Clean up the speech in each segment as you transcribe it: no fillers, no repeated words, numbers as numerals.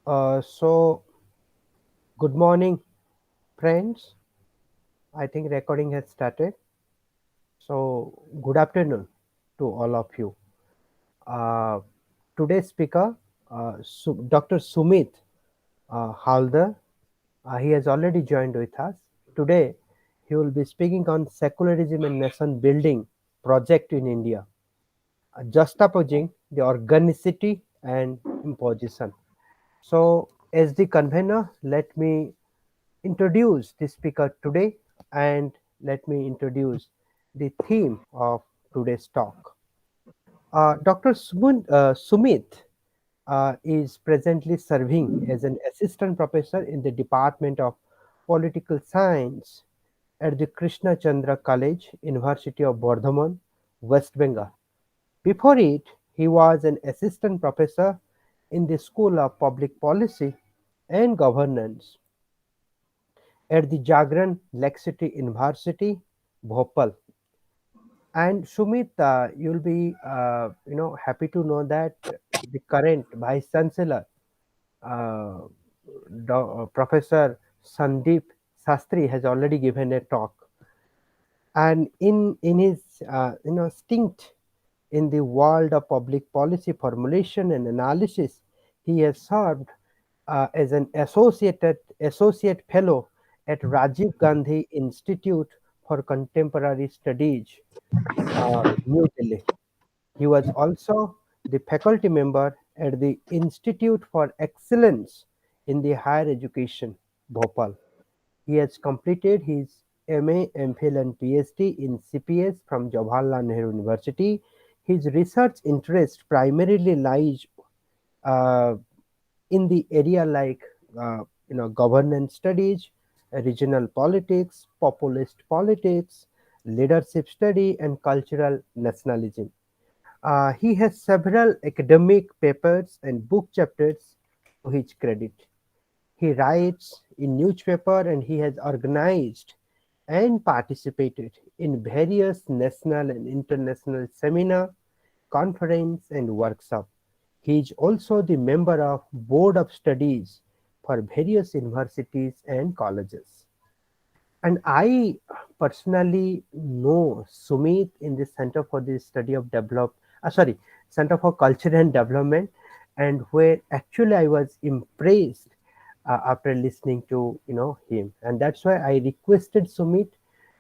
So, good morning, friends. I think recording has started. So, good afternoon to all of you. Uh, Today's speaker, Dr. Sumit Howladar, he has already joined with us. Today, he will be speaking on secularism and nation building project in India, juxtaposing the organicity and imposition. So, as the convener, let me introduce the speaker today and let me introduce the theme of today's talk. Dr. Sumit is presently serving as an assistant professor in the Department of Political Science at the Krishna Chandra College, University of Burdwan, West Bengal. Before it, he was an assistant professor in the School of Public Policy and Governance at the Jagran Laxity University, Bhopal. And Sumit, you'll be happy to know that the current Vice Chancellor, uh, Professor Sandeep Sastry, has already given a talk, and in his stint in the world of public policy formulation and analysis, he has served as an associate fellow at Rajiv Gandhi Institute for Contemporary Studies, New Delhi. He was also the faculty member at the Institute for Excellence in the Higher Education, Bhopal. He has completed his MA, MPhil, and PhD in CPS from Jawaharlal Nehru University. His research interest primarily lies uh, in the area like governance studies, regional politics, populist politics, leadership study, and cultural nationalism. He has several academic papers and book chapters to his credit. He writes in newspaper and he has organized and participated in various national and international seminar, conference and workshop. He is also the member of Board of Studies for various universities and colleges. And I personally know Sumit in the Center for the Study of Center for Culture and Development, and where actually I was impressed after listening to him, and that's why I requested Sumit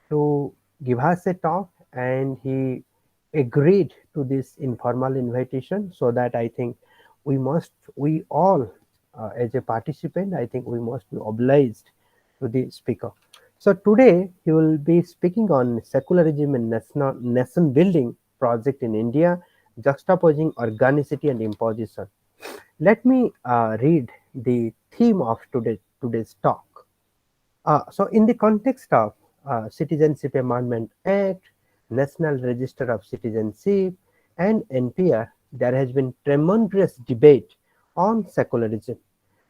to give us a talk, and he agreed to this informal invitation. So that I think we all, as a participant, I think we must be obliged to the speaker. So today he will be speaking on secularism and nation building project in India, juxtaposing organicity and imposition. Let me read the theme of today's talk. So, in the context of Citizenship Amendment Act, National Register of Citizenship, and NPR, there has been tremendous debate on secularism.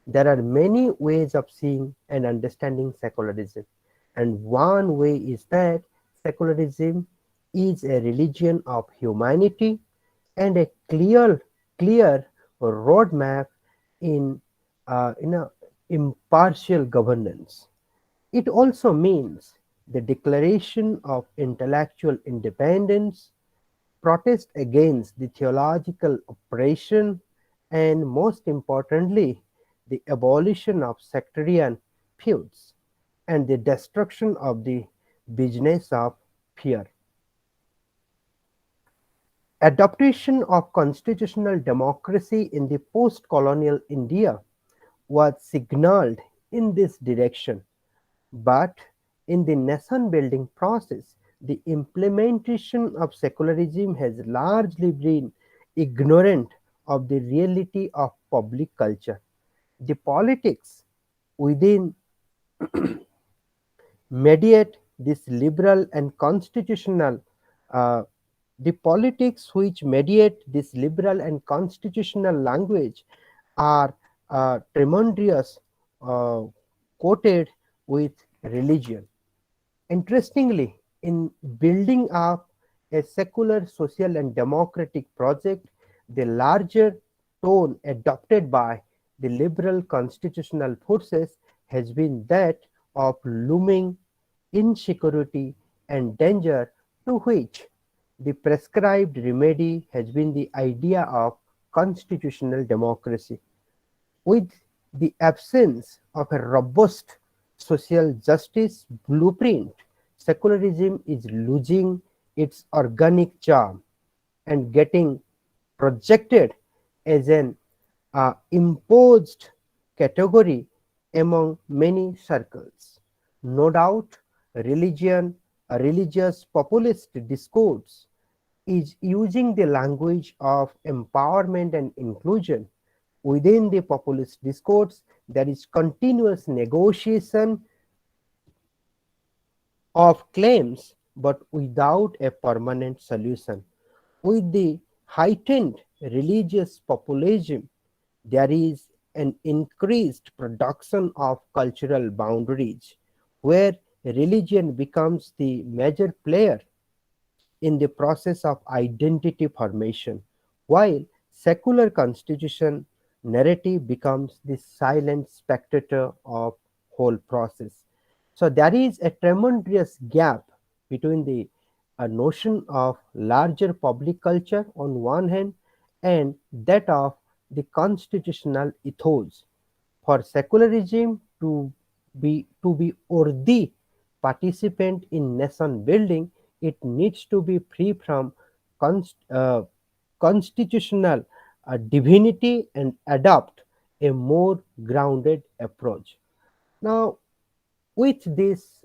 There are many ways of seeing and understanding secularism, and one way is that secularism is a religion of humanity and a clear roadmap in a impartial governance. It also means the declaration of intellectual independence, protest against the theological oppression, and most importantly, the abolition of sectarian feuds and the destruction of the business of fear. Adaptation of constitutional democracy in the post-colonial India was signaled in this direction. But in the nation building process, the implementation of secularism has largely been ignorant of the reality of public culture. The politics within mediate this liberal and constitutional uh, the politics which mediate this liberal and constitutional language are tremendous, uh, quoted with religion. Interestingly, in building up a secular, social, and democratic project, the larger tone adopted by the liberal constitutional forces has been that of looming insecurity and danger, to which the prescribed remedy has been the idea of constitutional democracy. With the absence of a robust social justice blueprint, secularism is losing its organic charm and getting projected as an imposed category among many circles. No doubt, religion, a religious populist discourse is using the language of empowerment and inclusion. Within the populist discourse, there is continuous negotiation of claims, but without a permanent solution. With the heightened religious populism, there is an increased production of cultural boundaries, where religion becomes the major player in the process of identity formation, while secular constitution narrative becomes the silent spectator of whole process. So there is a tremendous gap between the notion of larger public culture on one hand and that of the constitutional ethos. For secularism to be worthy participant in nation building, it needs to be free from const, uh, constitutional divinity and adopt a more grounded approach. Now, with this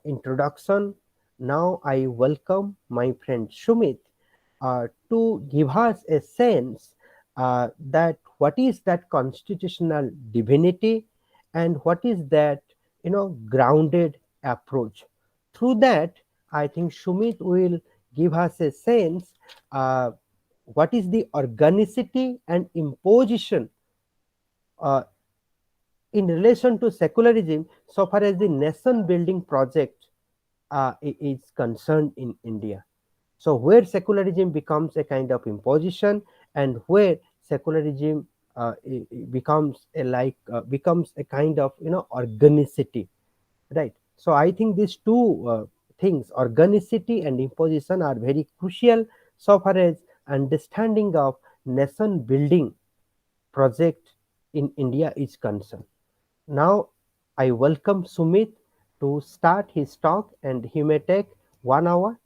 introduction, now I welcome my friend Sumit to give us a sense that what is that constitutional divinity and what is that grounded approach. Through that, I think Sumit will give us a sense uh, what is the organicity and imposition uh, in relation to secularism so far as the nation building project is concerned in India. So where secularism becomes a kind of imposition and where secularism becomes becomes a kind of organicity, right? So I think these two things, organicity and imposition, are very crucial so far as understanding of nation building project in India is concerned. Now, I welcome Sumit to start his talk, and he may take 1 hour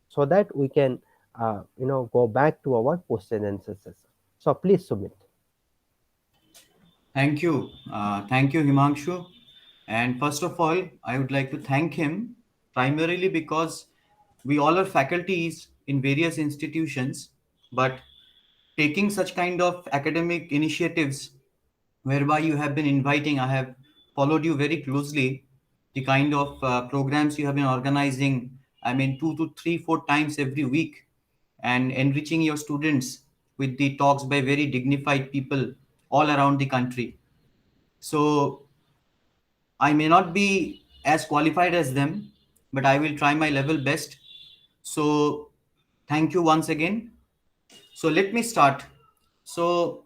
so that we can, go back to our question and answer session. So, please, Sumit. Thank you. Thank you, Himanshu. And first of all, I would like to thank him primarily because we all are faculties in various institutions, but taking such kind of academic initiatives whereby you have been inviting, I have followed you very closely, the kind of programs you have been organizing, I mean, 2 to 3, 4 times every week, and enriching your students with the talks by very dignified people all around the country. So I may not be as qualified as them, but I will try my level best. So thank you once again. So let me start. So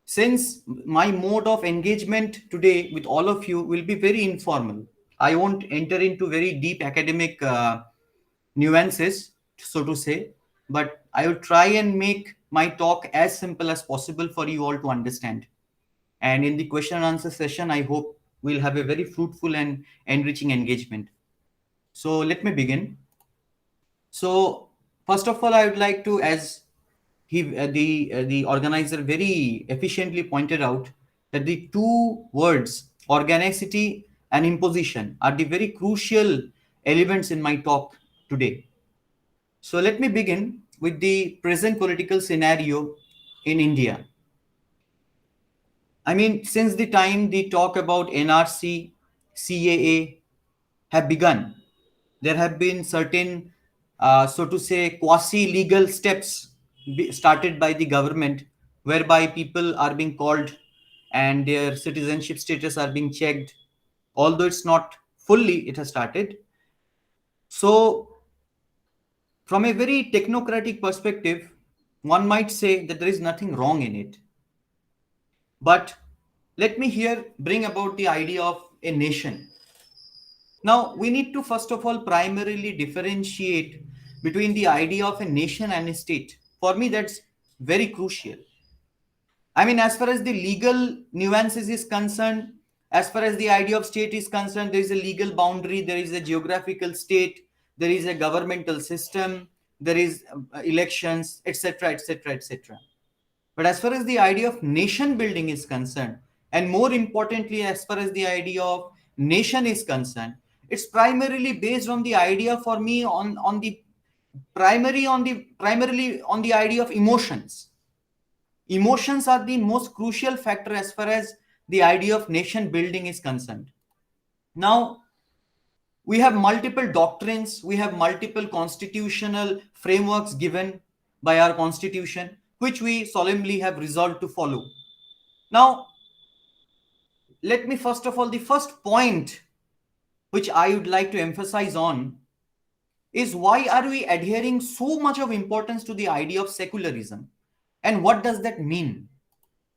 since my mode of engagement today with all of you will be very informal, I won't enter into very deep academic nuances, so to say, but I will try and make my talk as simple as possible for you all to understand. And in the question and answer session, I hope we'll have a very fruitful and enriching engagement. So let me begin. So first of all, I would like to, as the organizer very efficiently pointed out, that the two words organicity and imposition are the very crucial elements in my talk today. So let me begin with the present political scenario in India. I mean, since the time the talk about NRC, CAA have begun, there have been certain, so to say, quasi legal steps started by the government whereby people are being called and their citizenship status are being checked. Although it's not fully, it has started. So, from a very technocratic perspective, one might say that there is nothing wrong in it. But let me here bring about the idea of a nation. Now, we need to first of all primarily differentiate between the idea of a nation and a state. For me, that's very crucial. I mean, as far as the legal nuances is concerned, as far as the idea of state is concerned, there is a legal boundary, there is a geographical state, there is a governmental system, there is elections, etc., etc., etc. But as far as the idea of nation building is concerned, and more importantly, as far as the idea of nation is concerned, it's primarily based on the idea for me on the primarily on the idea of emotions. Emotions are the most crucial factor as far as the idea of nation building is concerned. Now, we have multiple doctrines, we have multiple constitutional frameworks given by our constitution, which we solemnly have resolved to follow. Now, let me first of all, the first point which I would like to emphasize on is why are we adhering so much of importance to the idea of secularism? And what does that mean?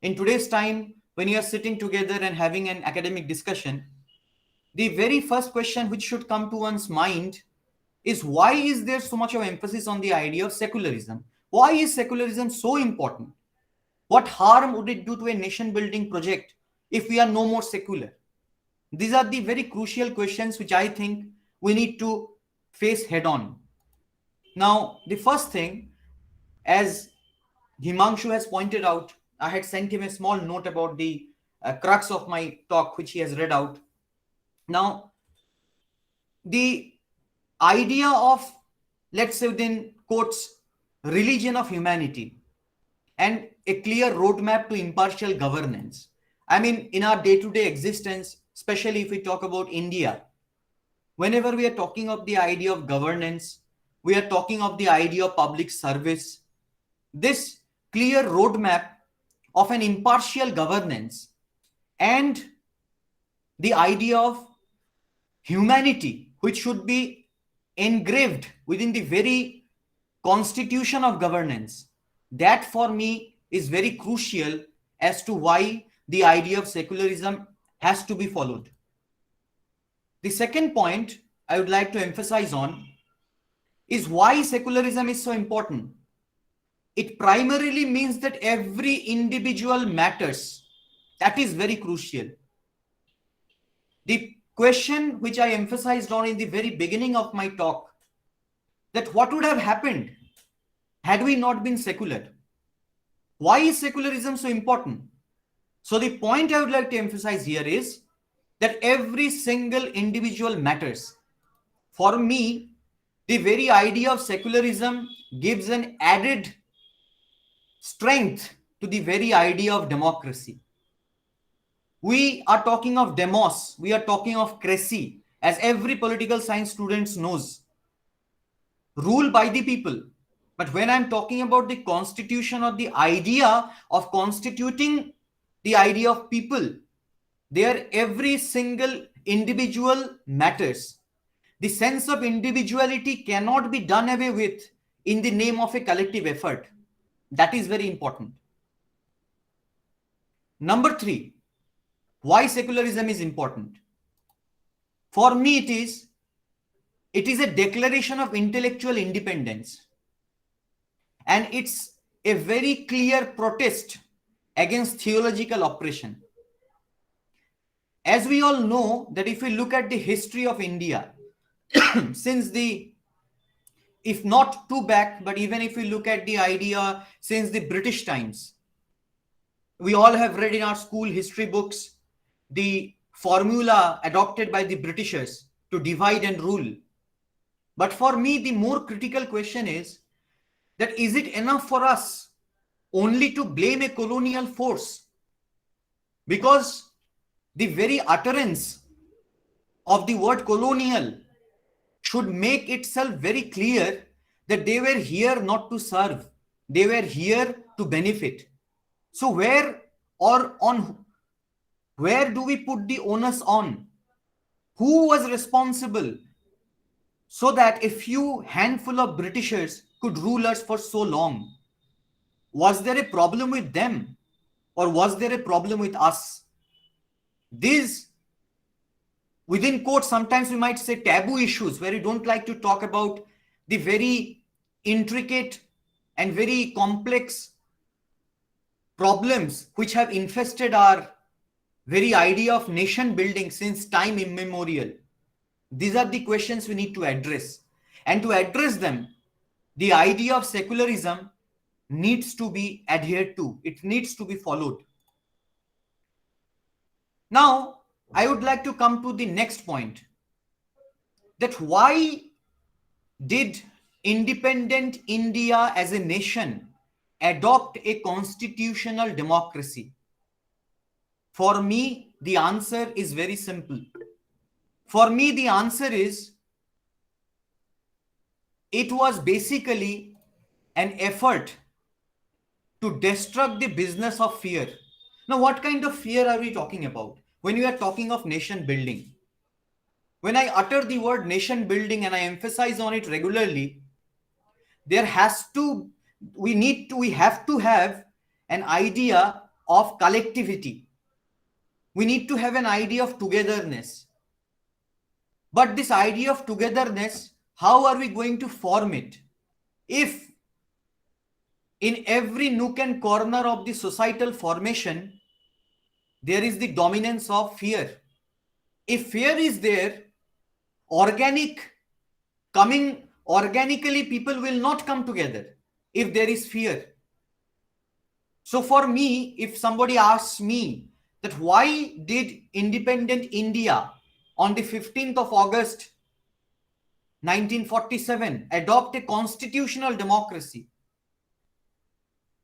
In today's time, when you are sitting together and having an academic discussion, the very first question which should come to one's mind is why is there so much of emphasis on the idea of secularism? Why is secularism so important? What harm would it do to a nation building project if we are no more secular? These are the very crucial questions which I think we need to face head on. Now, the first thing, as Himanshu has pointed out, I had sent him a small note about the crux of my talk, which he has read out. Now, the idea of, let's say within quotes, religion of humanity and a clear roadmap to impartial governance. I mean, in our day-to-day existence, especially if we talk about India, whenever we are talking of the idea of governance, we are talking of the idea of public service. This clear roadmap of an impartial governance and the idea of humanity, which should be engraved within the very constitution of governance, that for me is very crucial as to why the idea of secularism has to be followed. The second point I would like to emphasize on is why secularism is so important. It primarily means that every individual matters. That is very crucial. The question which I emphasized on in the very beginning of my talk, that what would have happened had we not been secular? Why is secularism so important? So the point I would like to emphasize here is that every single individual matters. For me, the very idea of secularism gives an added strength to the very idea of democracy. We are talking of demos, we are talking of cracy, as every political science student knows. Rule by the people. But when I'm talking about the constitution or the idea of constituting the idea of people, there every single individual matters. The sense of individuality cannot be done away with in the name of a collective effort. That is very important. Number 3, why secularism is important? For me, it is a declaration of intellectual independence. And it's a very clear protest against theological oppression. As we all know, that if we look at the history of India, since the, if not too back, but even if we look at the idea since the British times, we all have read in our school history books the formula adopted by the Britishers to divide and rule. But for me, the more critical question is that is it enough for us only to blame a colonial force? Because the very utterance of the word colonial should make itself very clear that they were here not to serve, they were here to benefit. So where do we put the onus on? Who was responsible so that a few handful of Britishers could rule us for so long? Was there a problem with them? or was there a problem with us? These, within quotes, sometimes we might say taboo issues, where we don't like to talk about the very intricate and very complex problems which have infested our very idea of nation building since time immemorial. These are the questions we need to address. And to address them, the idea of secularism needs to be adhered to. It needs to be followed. Now, I would like to come to the next point, that why did independent India as a nation adopt a constitutional democracy? For me, the answer is very simple. For me, the answer is it was basically an effort to destruct the business of fear. Now, what kind of fear are we talking about when we are talking of nation building? When I utter the word nation building and I emphasize on it regularly, there has to, we have to have an idea of collectivity. We need to have an idea of togetherness. But this idea of togetherness, how are we going to form it? If in every nook and corner of the societal formation, there is the dominance of fear. If fear is there, organically people will not come together if there is fear. So for me, if somebody asks me that why did independent India on the 15th of August 1947 adopt a constitutional democracy,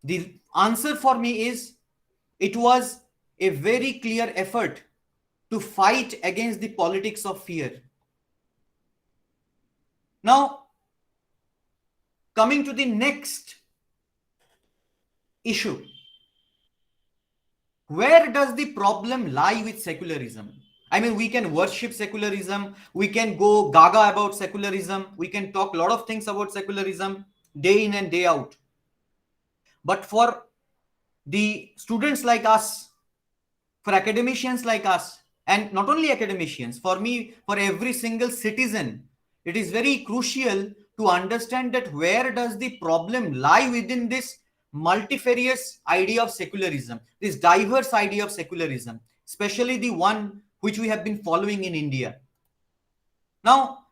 the answer for me is it was a very clear effort to fight against the politics of fear. Now, coming to the next issue, where does the problem lie with secularism? I mean, we can worship secularism, we can go gaga about secularism, we can talk a lot of things about secularism day in and day out. But for the students like us, for academicians like us, and not only academicians, for me, for every single citizen, it is very crucial to understand that where does the problem lie within this multifarious idea of secularism, this diverse idea of secularism, especially the one which we have been following in India. Now,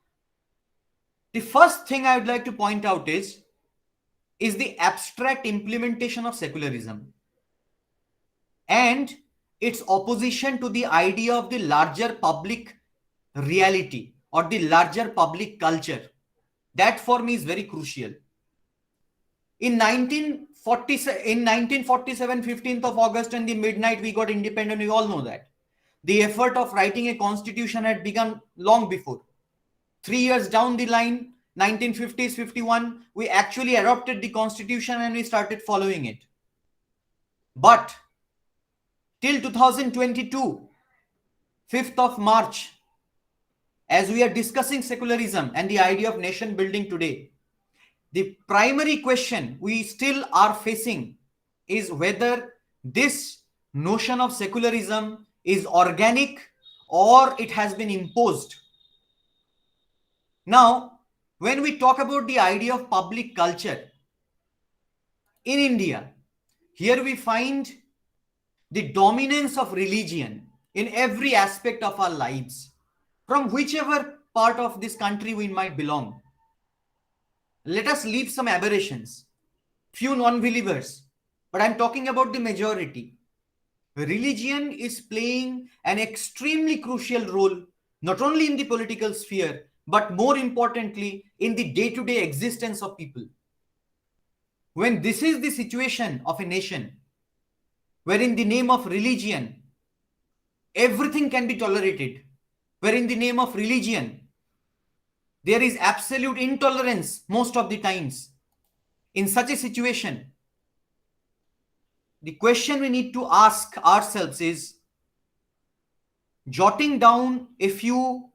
the first thing I would like to point out is the abstract implementation of secularism and its opposition to the idea of the larger public reality or the larger public culture. That for me is very crucial. In 1947, 15th of August and the midnight, we got independent. We all know that. The effort of writing a constitution had begun long before. 3 years down the line, 1950s, 51, we actually adopted the constitution and we started following it. But till 2022, 5th of March, as we are discussing secularism and the idea of nation building today, the primary question we still are facing is whether this notion of secularism is organic or it has been imposed. Now, when we talk about the idea of public culture in India, here we find the dominance of religion in every aspect of our lives, from whichever part of this country we might belong. Let us leave some aberrations, few non-believers, but I'm talking about the majority. Religion is playing an extremely crucial role, not only in the political sphere, but more importantly, in the day-to-day existence of people. When this is the situation of a nation, where in the name of religion, everything can be tolerated, where in the name of religion, there is absolute intolerance most of the times. In such a situation, the question we need to ask ourselves is, jotting down a few,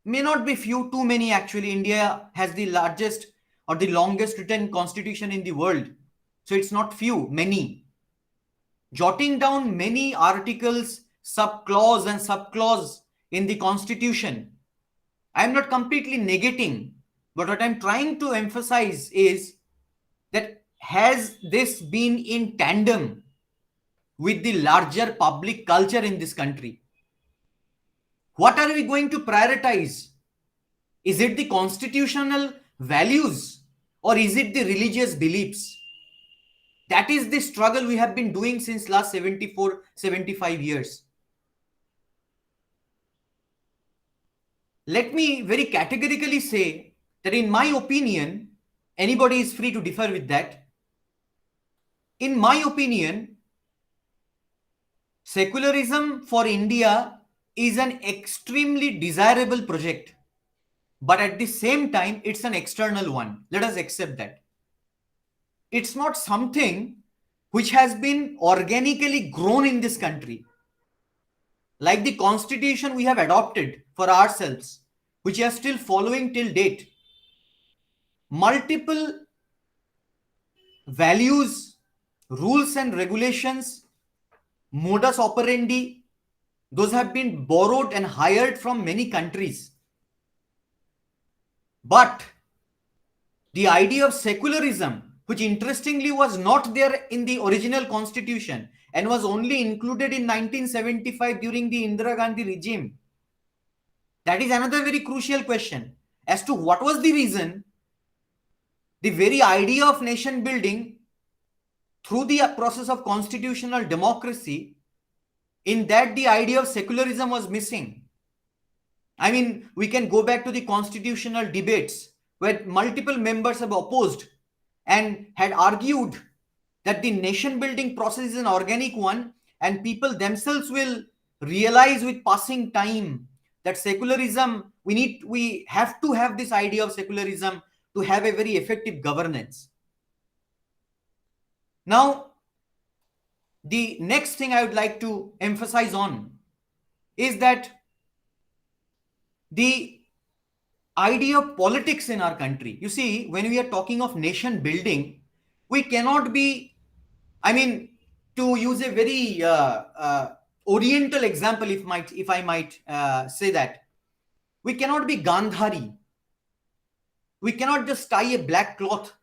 may not be few, too many actually. India has the largest or the longest written constitution in the world. So it's not few, many. jotting down many articles, subclause and subclause in the Constitution. I am not completely negating, but what I'm trying to emphasize is that has this been in tandem with the larger public culture in this country? What are we going to prioritize? Is it the constitutional values or is it the religious beliefs? That is the struggle we have been doing since last 74, 75 years. Let me very categorically say that in my opinion, anybody is free to differ with that. In my opinion, secularism for India is an extremely desirable project, but at the same time, it's an external one. Let us accept that. It's not something which has been organically grown in this country. Like the constitution we have adopted for ourselves, which we are still following till date. Multiple values, rules and regulations, modus operandi, those have been borrowed and hired from many countries. But the idea of secularism, which interestingly was not there in the original constitution and was only included in 1975 during the Indira Gandhi regime, that is another very crucial question as to what was the reason the very idea of nation building through the process of constitutional democracy, in that the idea of secularism was missing. I mean, we can go back to the constitutional debates where multiple members have opposed and had argued that the nation building process is an organic one and people themselves will realize with passing time that secularism, we have to have this idea of secularism to have a very effective governance. Now, the next thing I would like to emphasize on is that the idea of politics in our country. You see, when we are talking of nation building, we cannot be, I mean, to use a very oriental example, if I might say that, we cannot be Gandhari. We cannot just tie a black cloth.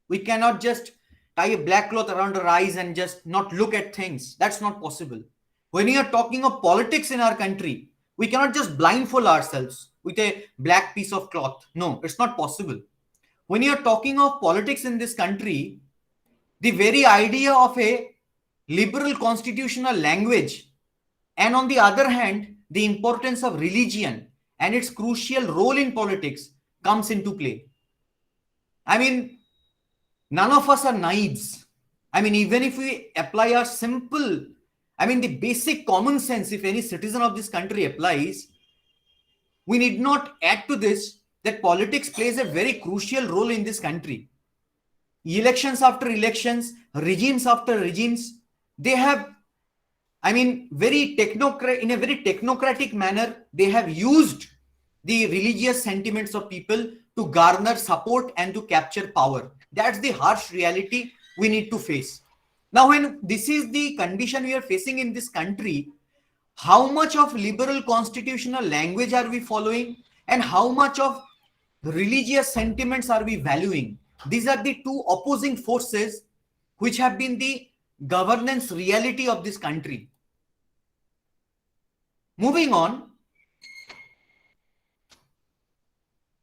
We cannot just tie a black cloth around our eyes and just not look at things. That's not possible. When we are talking of politics in our country, we cannot just blindfold ourselves with a black piece of cloth. No, it's not possible. When you are talking of politics in this country, the very idea of a liberal constitutional language, and on the other hand, the importance of religion and its crucial role in politics comes into play. I mean, none of us are naives. I mean, even if we apply our simple, I mean, the basic common sense, if any citizen of this country applies, we need not add to this that politics plays a very crucial role in this country. Elections after elections, regimes after regimes, they have, I mean, in a very technocratic manner, they have used the religious sentiments of people to garner support and to capture power. That's the harsh reality we need to face. Now, when this is the condition we are facing in this country, how much of liberal constitutional language are we following and how much of religious sentiments are we valuing? These are the two opposing forces which have been the governance reality of this country. Moving on,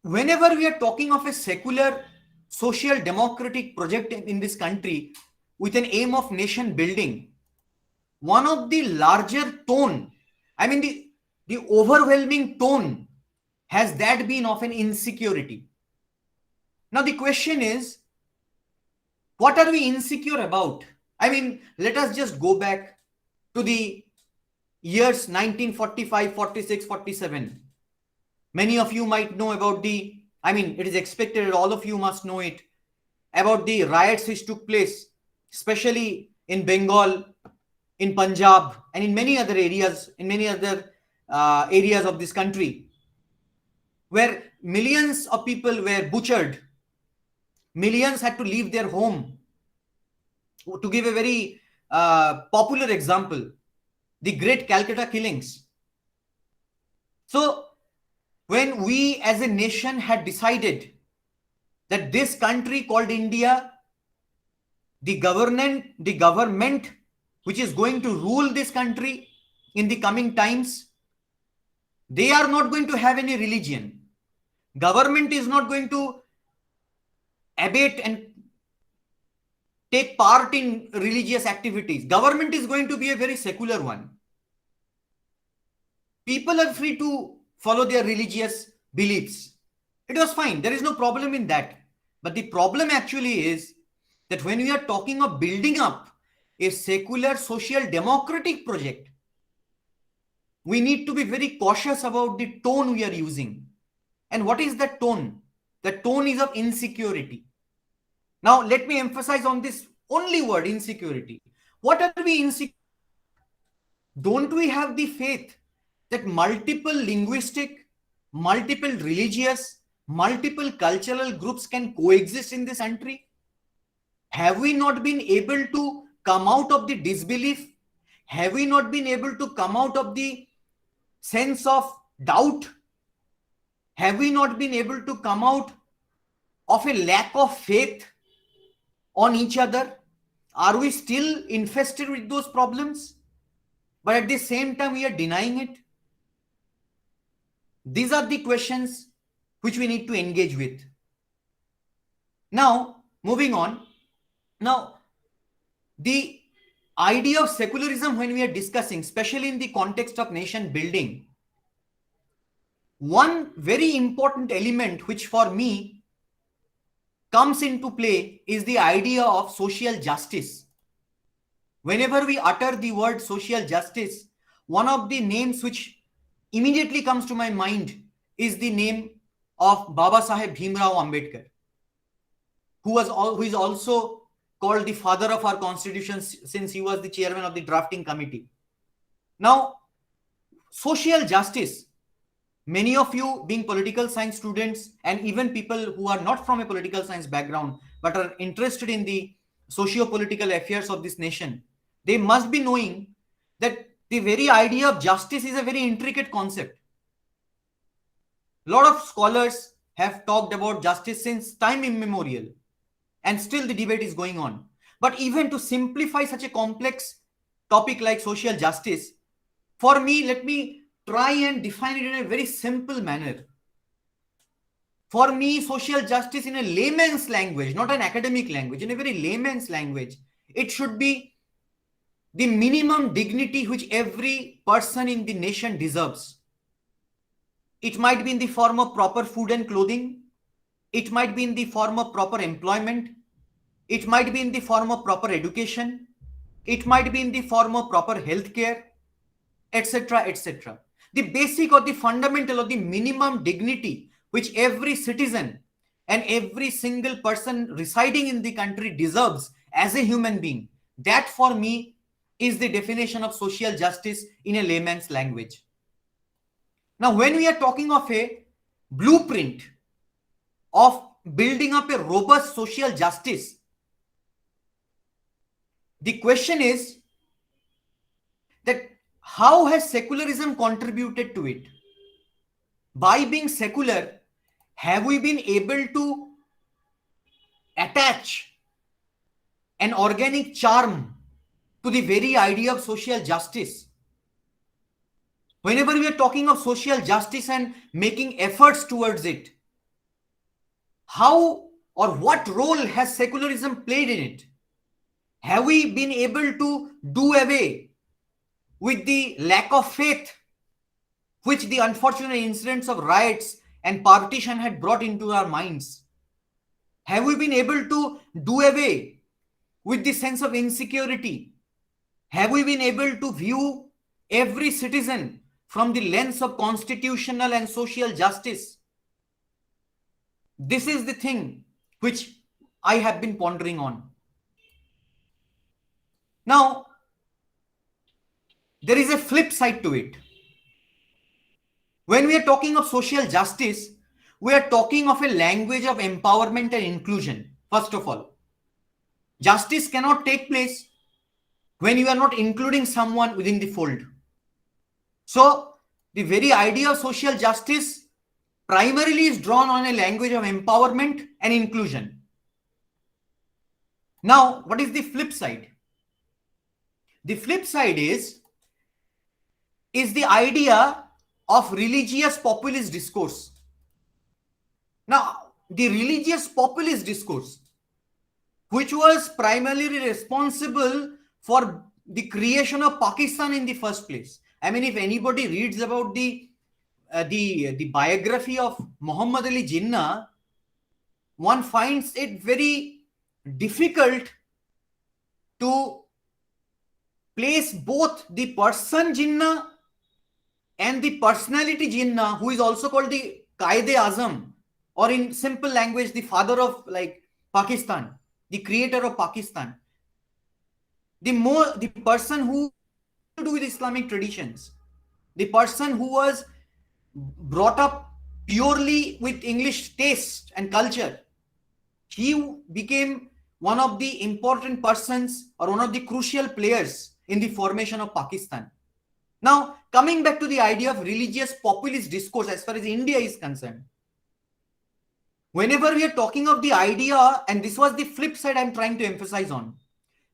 whenever we are talking of a secular social democratic project in this country with an aim of nation building, one of the larger tone, I mean the overwhelming tone, has that been of an insecurity. Now the question is, what are we insecure about? I mean, let us just go back to the years 1945, 46, 47. Many of you might know about it is expected that all of you must know it, about the riots which took place, especially in Bengal, in Punjab, and in many other areas, areas of this country, where millions of people were butchered. Millions had to leave their home. To give a very popular example, the Great Calcutta Killings. So, when we as a nation had decided that this country called India, the government which is going to rule this country in the coming times, they are not going to have any religion. Government is not going to abate and take part in religious activities. Government is going to be a very secular one. People are free to follow their religious beliefs. It was fine. There is no problem in that. But the problem actually is that when we are talking of building up a secular social democratic project, we need to be very cautious about the tone we are using. And what is that tone? The tone is of insecurity. Now, let me emphasize on this only word, insecurity. What are we insecure? Don't we have the faith that multiple linguistic, multiple religious, multiple cultural groups can coexist in this country? Have we not been able to come out of the disbelief? Have we not been able to come out of the sense of doubt? Have we not been able to come out of a lack of faith on each other? Are we still infested with those problems? But at the same time, we are denying it. These are the questions which we need to engage with. Now, moving on. Now, the idea of secularism, when we are discussing, especially in the context of nation building, one very important element which for me comes into play is the idea of social justice. Whenever we utter the word social justice, one of the names which immediately comes to my mind is the name of Baba Saheb Bhimrao Ambedkar, who is also called the father of our constitution since he was the chairman of the drafting committee. Now, social justice, many of you being political science students and even people who are not from a political science background but are interested in the socio-political affairs of this nation, they must be knowing that the very idea of justice is a very intricate concept. A lot of scholars have talked about justice since time immemorial, and still the debate is going on. But even to simplify such a complex topic like social justice, for me, let me try and define it in a very simple manner. For me, social justice in a layman's language, not an academic language, in a very layman's language, it should be the minimum dignity which every person in the nation deserves. It might be in the form of proper food and clothing. It might be in the form of proper employment. It might be in the form of proper education. It might be in the form of proper health care, etc., etc. The basic or the fundamental or the minimum dignity which every citizen and every single person residing in the country deserves as a human being. That for me is the definition of social justice in a layman's language. Now, when we are talking of a blueprint of building up a robust social justice, the question is that how has secularism contributed to it? By being secular, have we been able to attach an organic charm to the very idea of social justice? Whenever we are talking of social justice and making efforts towards it, how or what role has secularism played in it? Have we been able to do away with the lack of faith which the unfortunate incidents of riots and partition had brought into our minds? Have we been able to do away with the sense of insecurity? Have we been able to view every citizen from the lens of constitutional and social justice? This is the thing which I have been pondering on. Now, there is a flip side to it. When we are talking of social justice, we are talking of a language of empowerment and inclusion. First of all, justice cannot take place when you are not including someone within the fold. So the very idea of social justice primarily is drawn on a language of empowerment and inclusion. Now, what is the flip side? The flip side is the idea of religious populist discourse. Now, the religious populist discourse, which was primarily responsible for the creation of Pakistan in the first place. I mean, if anybody reads about the biography of Muhammad Ali Jinnah, one finds it very difficult to place both the person Jinnah and the personality Jinnah, who is also called the Qaid-e-Azam, or in simple language, the father of like Pakistan, the creator of Pakistan. The person who to do with Islamic traditions, the person who was brought up purely with English taste and culture, he became one of the important persons or one of the crucial players in the formation of Pakistan. Now, coming back to the idea of religious populist discourse as far as India is concerned, whenever we are talking of the idea, and this was the flip side I'm trying to emphasize on,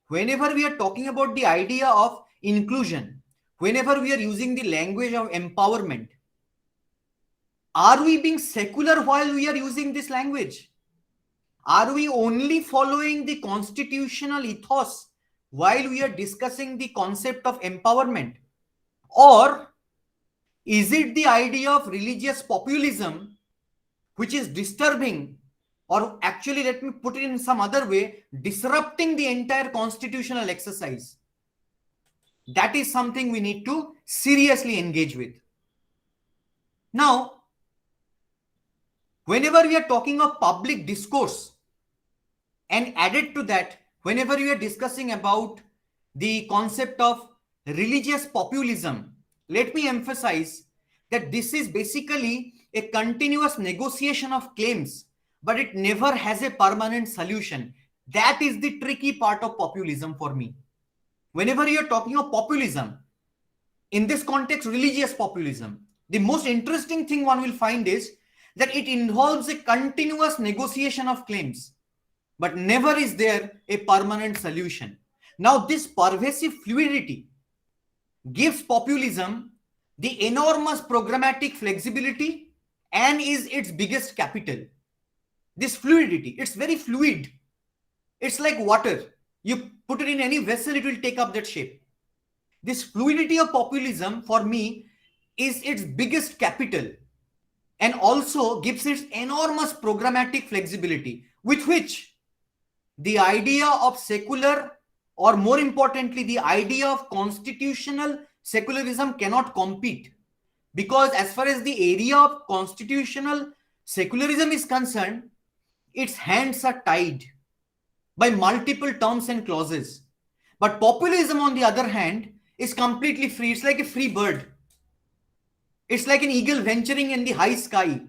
whenever we are talking about the idea of inclusion, whenever we are using the language of empowerment, are we being secular while we are using this language? Are we only following the constitutional ethos while we are discussing the concept of empowerment? Or is it the idea of religious populism which is disturbing, or actually, let me put it in some other way, disrupting the entire constitutional exercise? That is something we need to seriously engage with. Now, whenever we are talking of public discourse, and added to that, whenever we are discussing about the concept of religious populism, let me emphasize that this is basically a continuous negotiation of claims, but it never has a permanent solution. That is the tricky part of populism for me. Whenever you are talking of populism, in this context, religious populism, the most interesting thing one will find is that it involves a continuous negotiation of claims, but never is there a permanent solution. Now, this pervasive fluidity gives populism the enormous programmatic flexibility and is its biggest capital. This fluidity, it's very fluid. It's like water. You put it in any vessel, it will take up that shape. This fluidity of populism, for me, is its biggest capital and also gives it enormous programmatic flexibility, with which the idea of secular, or more importantly, the idea of constitutional secularism cannot compete. Because as far as the area of constitutional secularism is concerned, its hands are tied by multiple terms and clauses. But populism, on the other hand, is completely free. It's like a free bird. It's like an eagle venturing in the high sky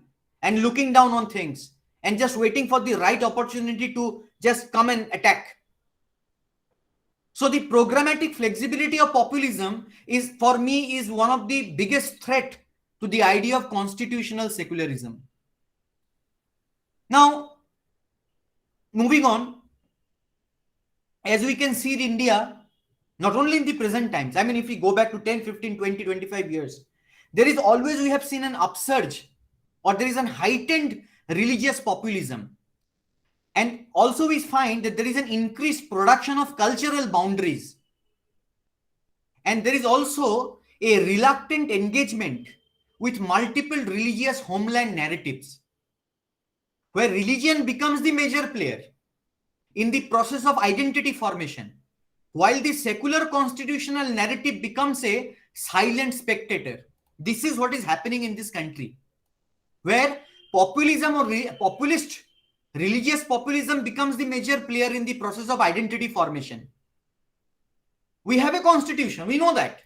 and looking down on things and just waiting for the right opportunity to just come and attack. So the programmatic flexibility of populism is, for me, is one of the biggest threat to the idea of constitutional secularism. Now, moving on, as we can see in India, not only in the present times, I mean, if we go back to 10, 15, 20, 25 years, there is always, we have seen an upsurge, or there is an heightened religious populism. And also we find that there is an increased production of cultural boundaries. And there is also a reluctant engagement with multiple religious homeland narratives, where religion becomes the major player in the process of identity formation, while the secular constitutional narrative becomes a silent spectator. This is what is happening in this country, where populism or populist religious populism becomes the major player in the process of identity formation. We have a constitution, we know that.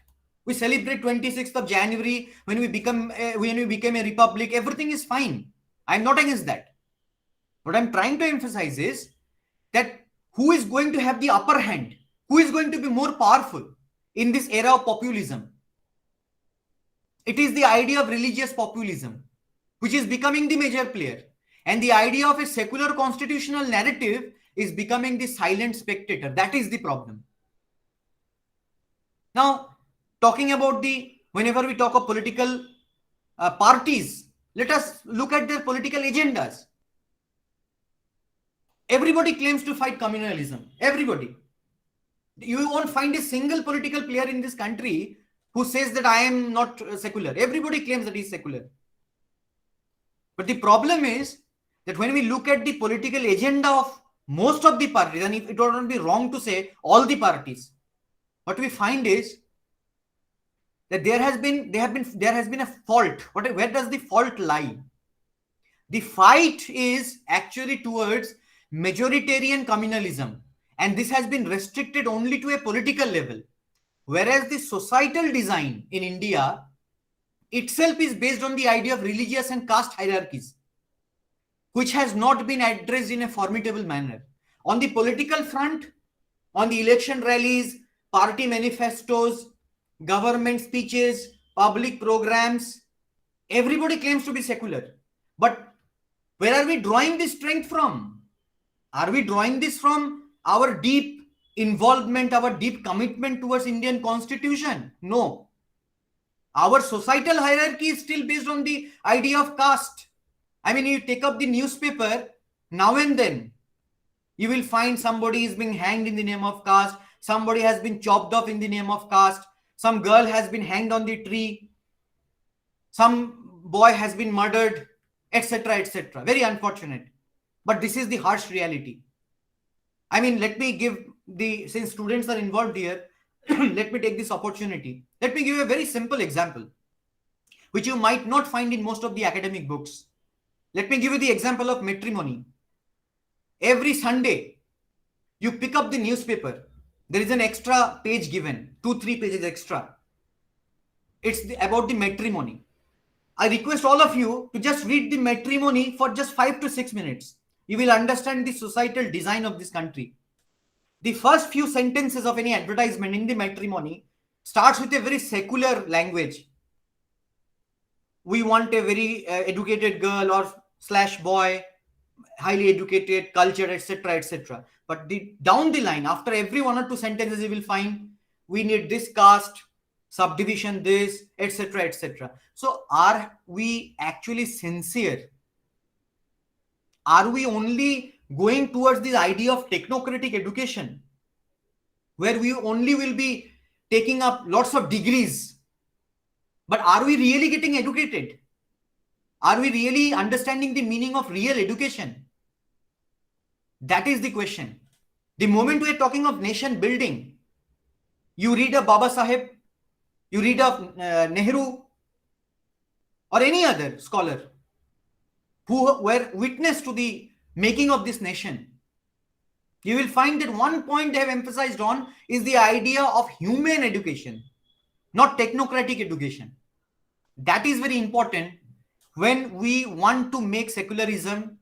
We celebrate 26th of January when we became a republic. Everything is fine. I'm not against that. What I'm trying to emphasize is that who is going to have the upper hand? Who is going to be more powerful in this era of populism? It is the idea of religious populism, which is becoming the major player. And the idea of a secular constitutional narrative is becoming the silent spectator. That is the problem. Now, talking about whenever we talk of political parties, let us look at their political agendas. Everybody claims to fight communalism. Everybody. You won't find a single political player in this country who says that I am not secular. Everybody claims that he is secular. But the problem is that when we look at the political agenda of most of the parties, and it would not be wrong to say all the parties, what we find is that there has been a fault. Where does the fault lie? The fight is actually towards majoritarian communalism, and this has been restricted only to a political level. Whereas the societal design in India itself is based on the idea of religious and caste hierarchies, which has not been addressed in a formidable manner. On the political front, on the election rallies, party manifestos, government speeches, public programs, everybody claims to be secular. But where are we drawing this strength from? Are we drawing this from our deep involvement, our deep commitment towards Indian constitution? No. Our societal hierarchy is still based on the idea of caste. I mean, you take up the newspaper, now and then you will find somebody is being hanged in the name of caste, somebody has been chopped off in the name of caste, some girl has been hanged on the tree, some boy has been murdered, etc., etc. Very unfortunate. But this is the harsh reality. I mean, let me give since students are involved here, let me take this opportunity. Let me give you a very simple example, which you might not find in most of the academic books. Let me give you the example of matrimony. Every Sunday, you pick up the newspaper. There is an extra page given, 2-3 pages extra. It's about the matrimony. I request all of you to just read the matrimony for just 5 to 6 minutes. You will understand the societal design of this country. The first few sentences of any advertisement in the matrimony starts with a very secular language. We want a very educated girl or / boy, highly educated, cultured, etc., etc. But down the line, after every 1 or 2 sentences, you will find we need this caste, subdivision this, etc., etc. So are we actually sincere? Are we only going towards this idea of technocratic education, where we only will be taking up lots of degrees? But are we really getting educated? Are we really understanding the meaning of real education? That is the question. The moment we are talking of nation building, you read of Baba Saheb, you read of Nehru, or any other scholar who were witness to the making of this nation, you will find that one point they have emphasized on is the idea of human education, not technocratic education. That is very important when we want to make secularism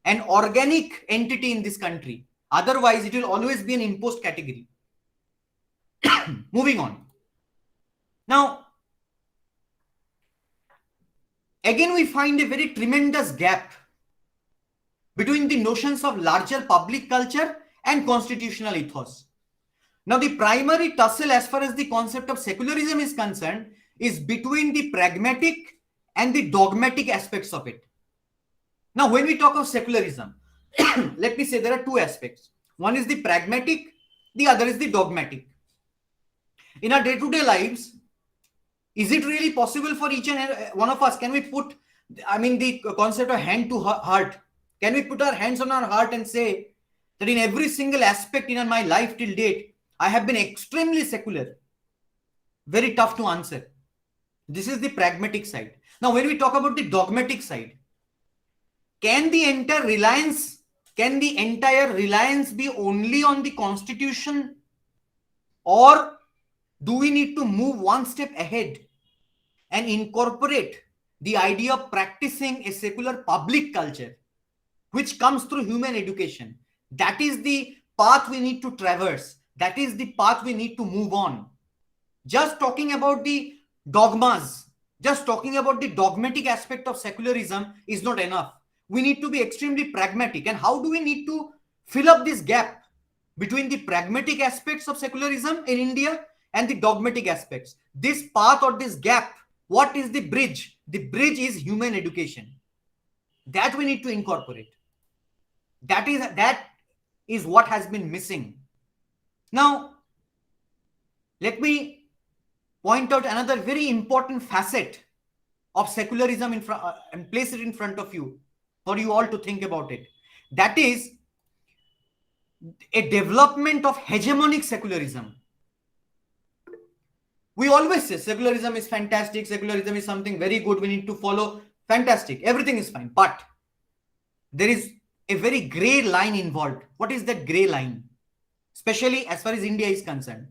an organic entity in this country. Otherwise, it will always be an imposed category. Moving on. Now, again, we find a very tremendous gap between the notions of larger public culture and constitutional ethos. Now, the primary tussle as far as the concept of secularism is concerned is between the pragmatic and the dogmatic aspects of it. Now, when we talk of secularism, let me say there are 2 aspects. One is the pragmatic, the other is the dogmatic. In our day-to-day lives, is it really possible for each and one of us, can we put, the concept of hand to heart, can we put our hands on our heart and say that in every single aspect in my life till date, I have been extremely secular? Very tough to answer. This is the pragmatic side. Now, when we talk about the dogmatic side, can the entire reliance be only on the constitution, or do we need to move one step ahead and incorporate the idea of practicing a secular public culture, which comes through human education? That is the path we need to traverse. That is the path we need to move on. Just talking about the dogmas, just talking about the dogmatic aspect of secularism is not enough. We need to be extremely pragmatic. And how do we need to fill up this gap between the pragmatic aspects of secularism in India and the dogmatic aspects? This path or this gap, what is the bridge? The bridge is human education. That we need to incorporate. That is what has been missing. Now, let me point out another very important facet of secularism and place it in front of you for you all to think about it. That is a development of hegemonic secularism. We always say secularism is fantastic, secularism is something very good, we need to follow. Fantastic, everything is fine. But there is a very gray line involved. What is that gray line? Especially as far as India is concerned.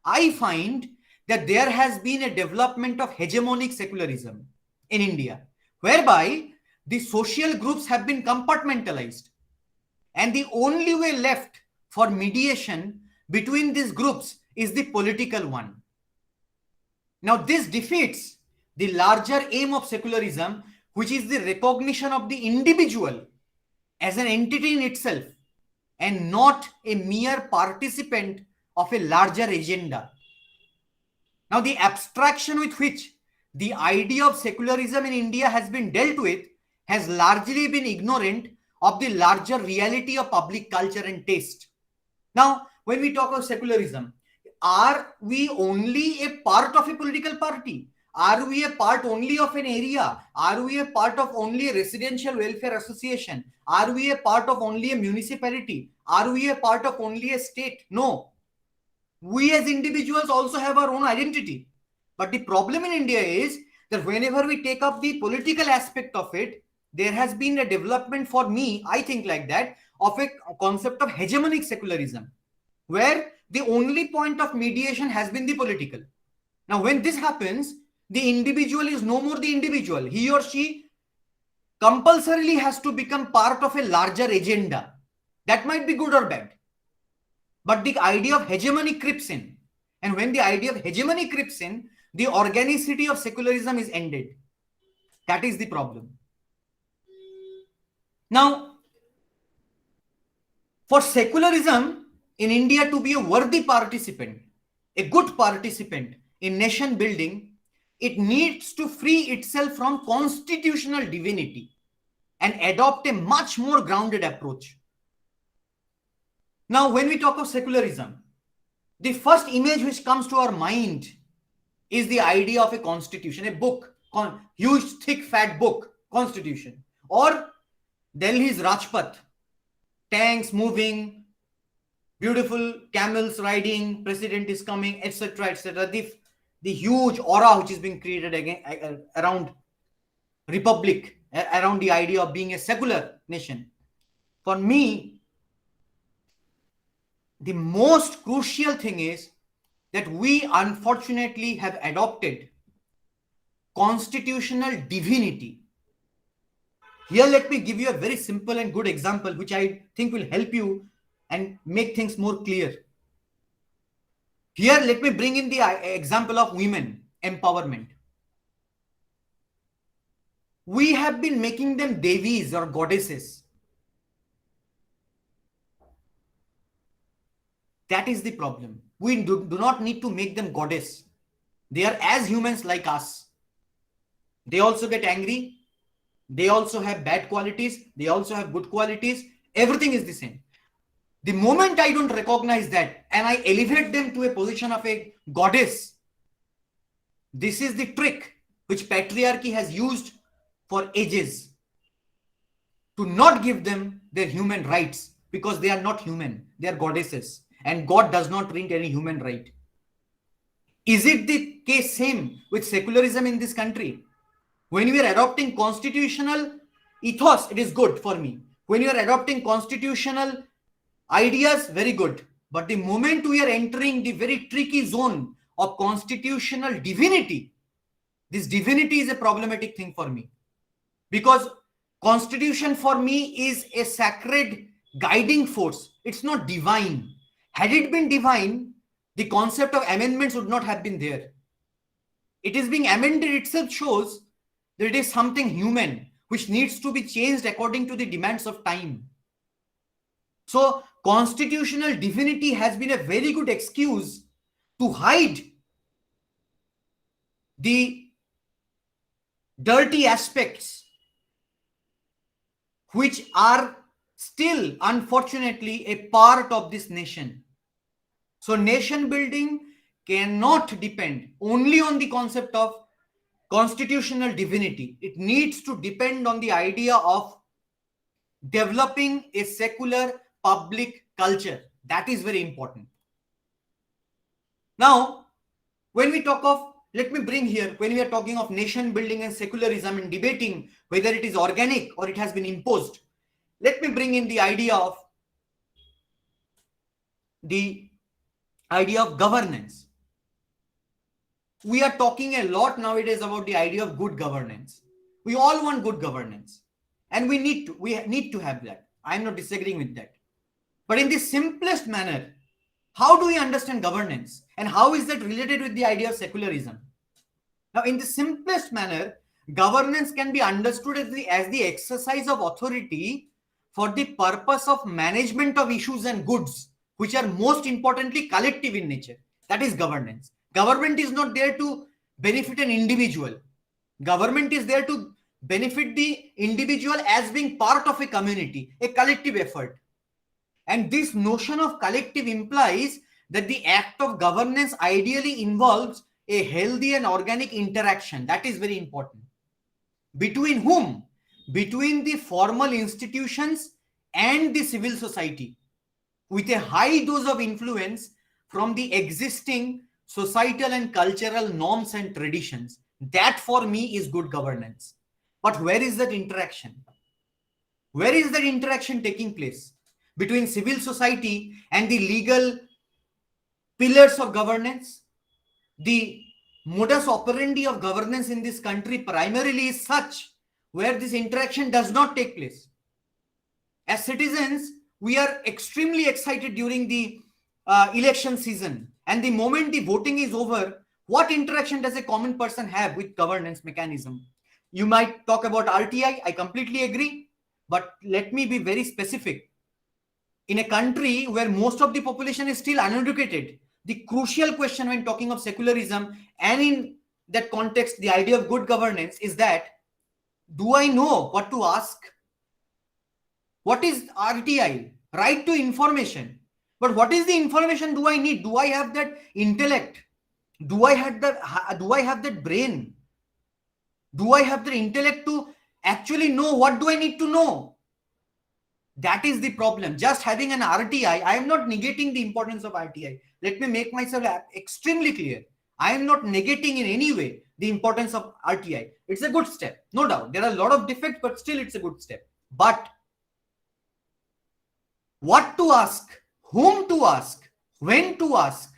I find that there has been a development of hegemonic secularism in India, whereby the social groups have been compartmentalized. And the only way left for mediation between these groups is the political one. Now, this defeats the larger aim of secularism, which is the recognition of the individual as an entity in itself and not a mere participant of a larger agenda. Now, the abstraction with which the idea of secularism in India has been dealt with has largely been ignorant of the larger reality of public culture and taste. Now, when we talk of secularism, are we only a part of a political party? Are we a part only of an area? Are we a part of only a residential welfare association? Are we a part of only a municipality? Are we a part of only a state? No. We as individuals also have our own identity. But the problem in India is that whenever we take up the political aspect of it, there has been a development, for me, I think like that, of a concept of hegemonic secularism, where the only point of mediation has been the political. Now, when this happens, the individual is no more the individual. He or she compulsorily has to become part of a larger agenda. That might be good or bad. But the idea of hegemony creeps in. And when the idea of hegemony creeps in, the organicity of secularism is ended. That is the problem. Now, for secularism in India to be a worthy participant, a good participant in nation building, it needs to free itself from constitutional divinity and adopt a much more grounded approach. Now, when we talk of secularism, the first image which comes to our mind is the idea of a constitution, a book, huge, thick, fat book, constitution, or Delhi's Rajpath, tanks moving, beautiful camels riding, president is coming, etc., etc. The huge aura which is being created again around republic, around the idea of being a secular nation. For me, the most crucial thing is that we unfortunately have adopted constitutional divinity. Here, let me give you a very simple and good example, which I think will help you and make things more clear. Here, let me bring in the example of women empowerment. We have been making them devis or goddesses. That is the problem. We do not need to make them goddess. They are as humans like us. They also get angry. They also have bad qualities. They also have good qualities. Everything is the same. The moment I don't recognize that and I elevate them to a position of a goddess, this is the trick which patriarchy has used for ages to not give them their human rights, because they are not human. They are goddesses. And God does not treat any human right. Is it the case same with secularism in this country? When we are adopting constitutional ethos, it is good for me. When you are adopting constitutional ideas, very good. But the moment we are entering the very tricky zone of constitutional divinity, this divinity is a problematic thing for me. Because constitution for me is a sacred guiding force. It's not divine. Had it been divine, the concept of amendments would not have been there. It is being amended itself shows that it is something human which needs to be changed according to the demands of time. So constitutional divinity has been a very good excuse to hide the dirty aspects which are still, unfortunately, a part of this nation. So nation building cannot depend only on the concept of constitutional divinity. It needs to depend on the idea of developing a secular public culture. That is very important. Now, when we talk of, let me bring here, when we are talking of nation building and secularism and debating whether it is organic or it has been imposed, let me bring in the idea of governance. We are talking a lot nowadays about the idea of good governance. We all want good governance, and we need to have that. I'm not disagreeing with that. But in the simplest manner, how do we understand governance, and how is that related with the idea of secularism? Now, in the simplest manner, governance can be understood as the exercise of authority for the purpose of management of issues and goods, which are most importantly collective in nature. That is governance. Government is not there to benefit an individual. Government is there to benefit the individual as being part of a community, a collective effort. And this notion of collective implies that the act of governance ideally involves a healthy and organic interaction. That is very important. Between whom? Between the formal institutions and the civil society, with a high dose of influence from the existing societal and cultural norms and traditions. That for me is good governance. But where is that interaction? Where is that interaction taking place between civil society and the legal pillars of governance? The modus operandi of governance in this country primarily is such where this interaction does not take place. As citizens, we are extremely excited during the election season, and the moment the voting is over, what interaction does a common person have with governance mechanism? You might talk about RTI, I completely agree, but let me be very specific. In a country where most of the population is still uneducated, the crucial question when talking of secularism, and in that context, the idea of good governance, is that, do I know what to ask? What is RTI? Right to information. But what is the information do I need? Do I have that intellect? Do I have that brain? Do I have the intellect to actually know what do I need to know? That is the problem. Just having an RTI, I am not negating the importance of RTI. Let me make myself extremely clear. I am not negating in any way the importance of RTI. It's a good step, no doubt. There are a lot of defects, but still it's a good step. But what to ask, whom to ask, when to ask,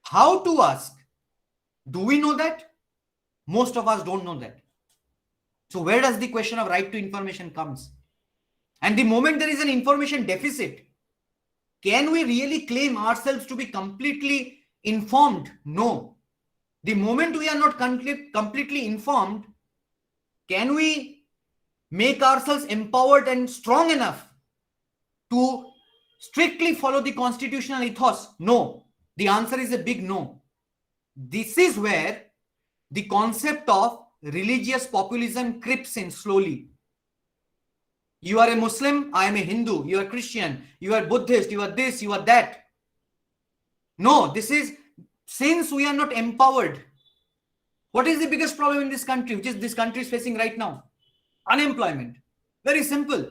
how to ask, do we know that? Most of us don't know that. So where does the question of right to information comes? And the moment there is an information deficit, can we really claim ourselves to be completely informed? No. The moment we are not completely informed, can we make ourselves empowered and strong enough to strictly follow the constitutional ethos? No. The answer is a big no. This is where the concept of religious populism creeps in slowly. You are a Muslim, I am a Hindu. You are Christian, you are Buddhist, you are this, you are that. No, this is, since we are not empowered. What is the biggest problem in this country, which is this country is facing right now? Unemployment. Very simple.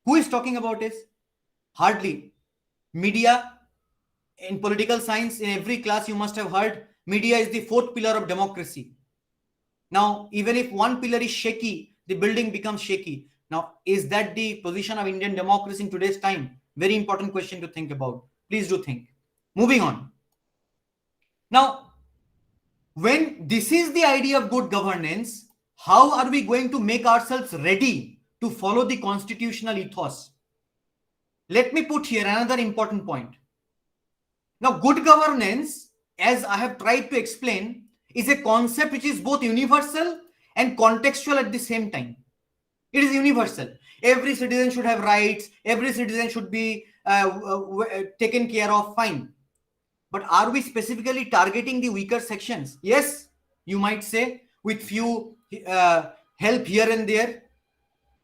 Who is talking about this? Hardly. Media, in political science, in every class you must have heard, media is the fourth pillar of democracy. Now, even if one pillar is shaky, the building becomes shaky. Now, is that the position of Indian democracy in today's time? Very important question to think about. Please do think. Moving on. Now, when this is the idea of good governance, how are we going to make ourselves ready to follow the constitutional ethos? Let me put here another important point. Now, good governance, as I have tried to explain, is a concept which is both universal and contextual at the same time. It is universal. Every citizen should have rights. Every citizen should be taken care of. Fine. But are we specifically targeting the weaker sections? Yes, you might say, with few help here and there.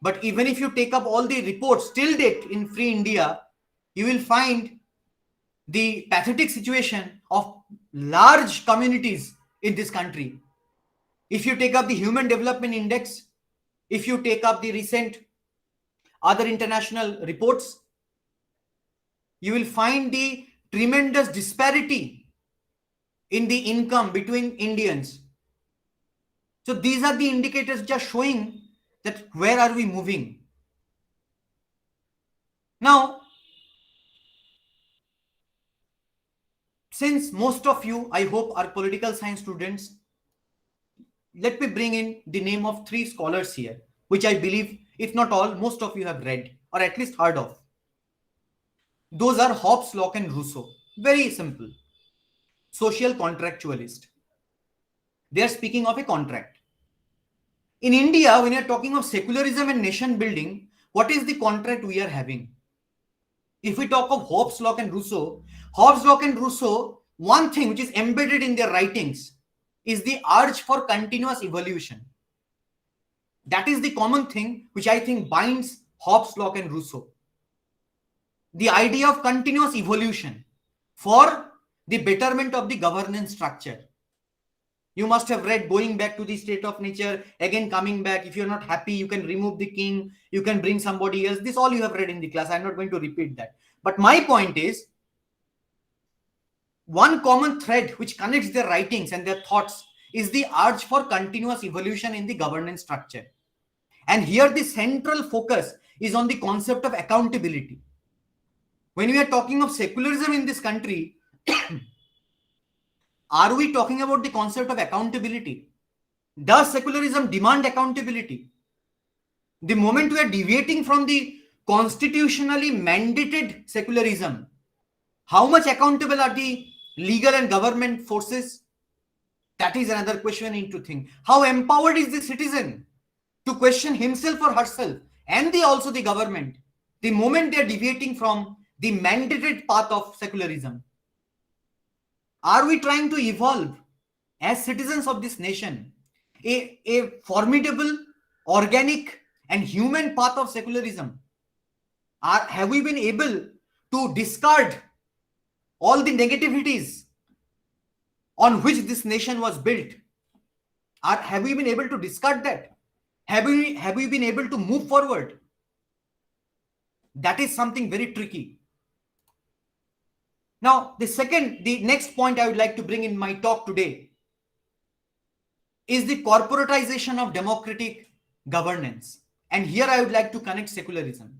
But even if you take up all the reports till date in Free India, you will find the pathetic situation of large communities in this country. If you take up the Human Development Index, if you take up the recent other international reports, you will find the tremendous disparity in the income between Indians. So these are the indicators just showing that where are we moving. Now, since most of you, I hope, are political science students, let me bring in the name of three scholars here, which I believe, if not all, most of you have read or at least heard of. Those are Hobbes, Locke, and Rousseau. Very simple. Social contractualist. They are speaking of a contract. In India, when you are talking of secularism and nation building, what is the contract we are having? If we talk of Hobbes, Locke, and Rousseau, Hobbes, Locke, and Rousseau, one thing which is embedded in their writings is the urge for continuous evolution. That is the common thing which I think binds Hobbes, Locke, and Rousseau. The idea of continuous evolution for the betterment of the governance structure. You must have read Going Back to the State of Nature, again coming back. If you're not happy, you can remove the king, you can bring somebody else. This all you have read in the class. I'm not going to repeat that. But my point is, one common thread which connects their writings and their thoughts is the urge for continuous evolution in the governance structure. And here the central focus is on the concept of accountability. When we are talking of secularism in this country, are we talking about the concept of accountability? Does secularism demand accountability? The moment we are deviating from the constitutionally mandated secularism, how much accountable are the legal and government forces? That is another question we need to think. How empowered is the citizen to question himself or herself and also the government the moment they are deviating from the mandated path of secularism? Are we trying to evolve as citizens of this nation a formidable, organic, and human path of secularism? Have we been able to discard all the negativities on which this nation was built? Have we been able to discard that? Have we been able to move forward? That is something very tricky. Now, the next point I would like to bring in my talk today is the corporatization of democratic governance. And here I would like to connect secularism.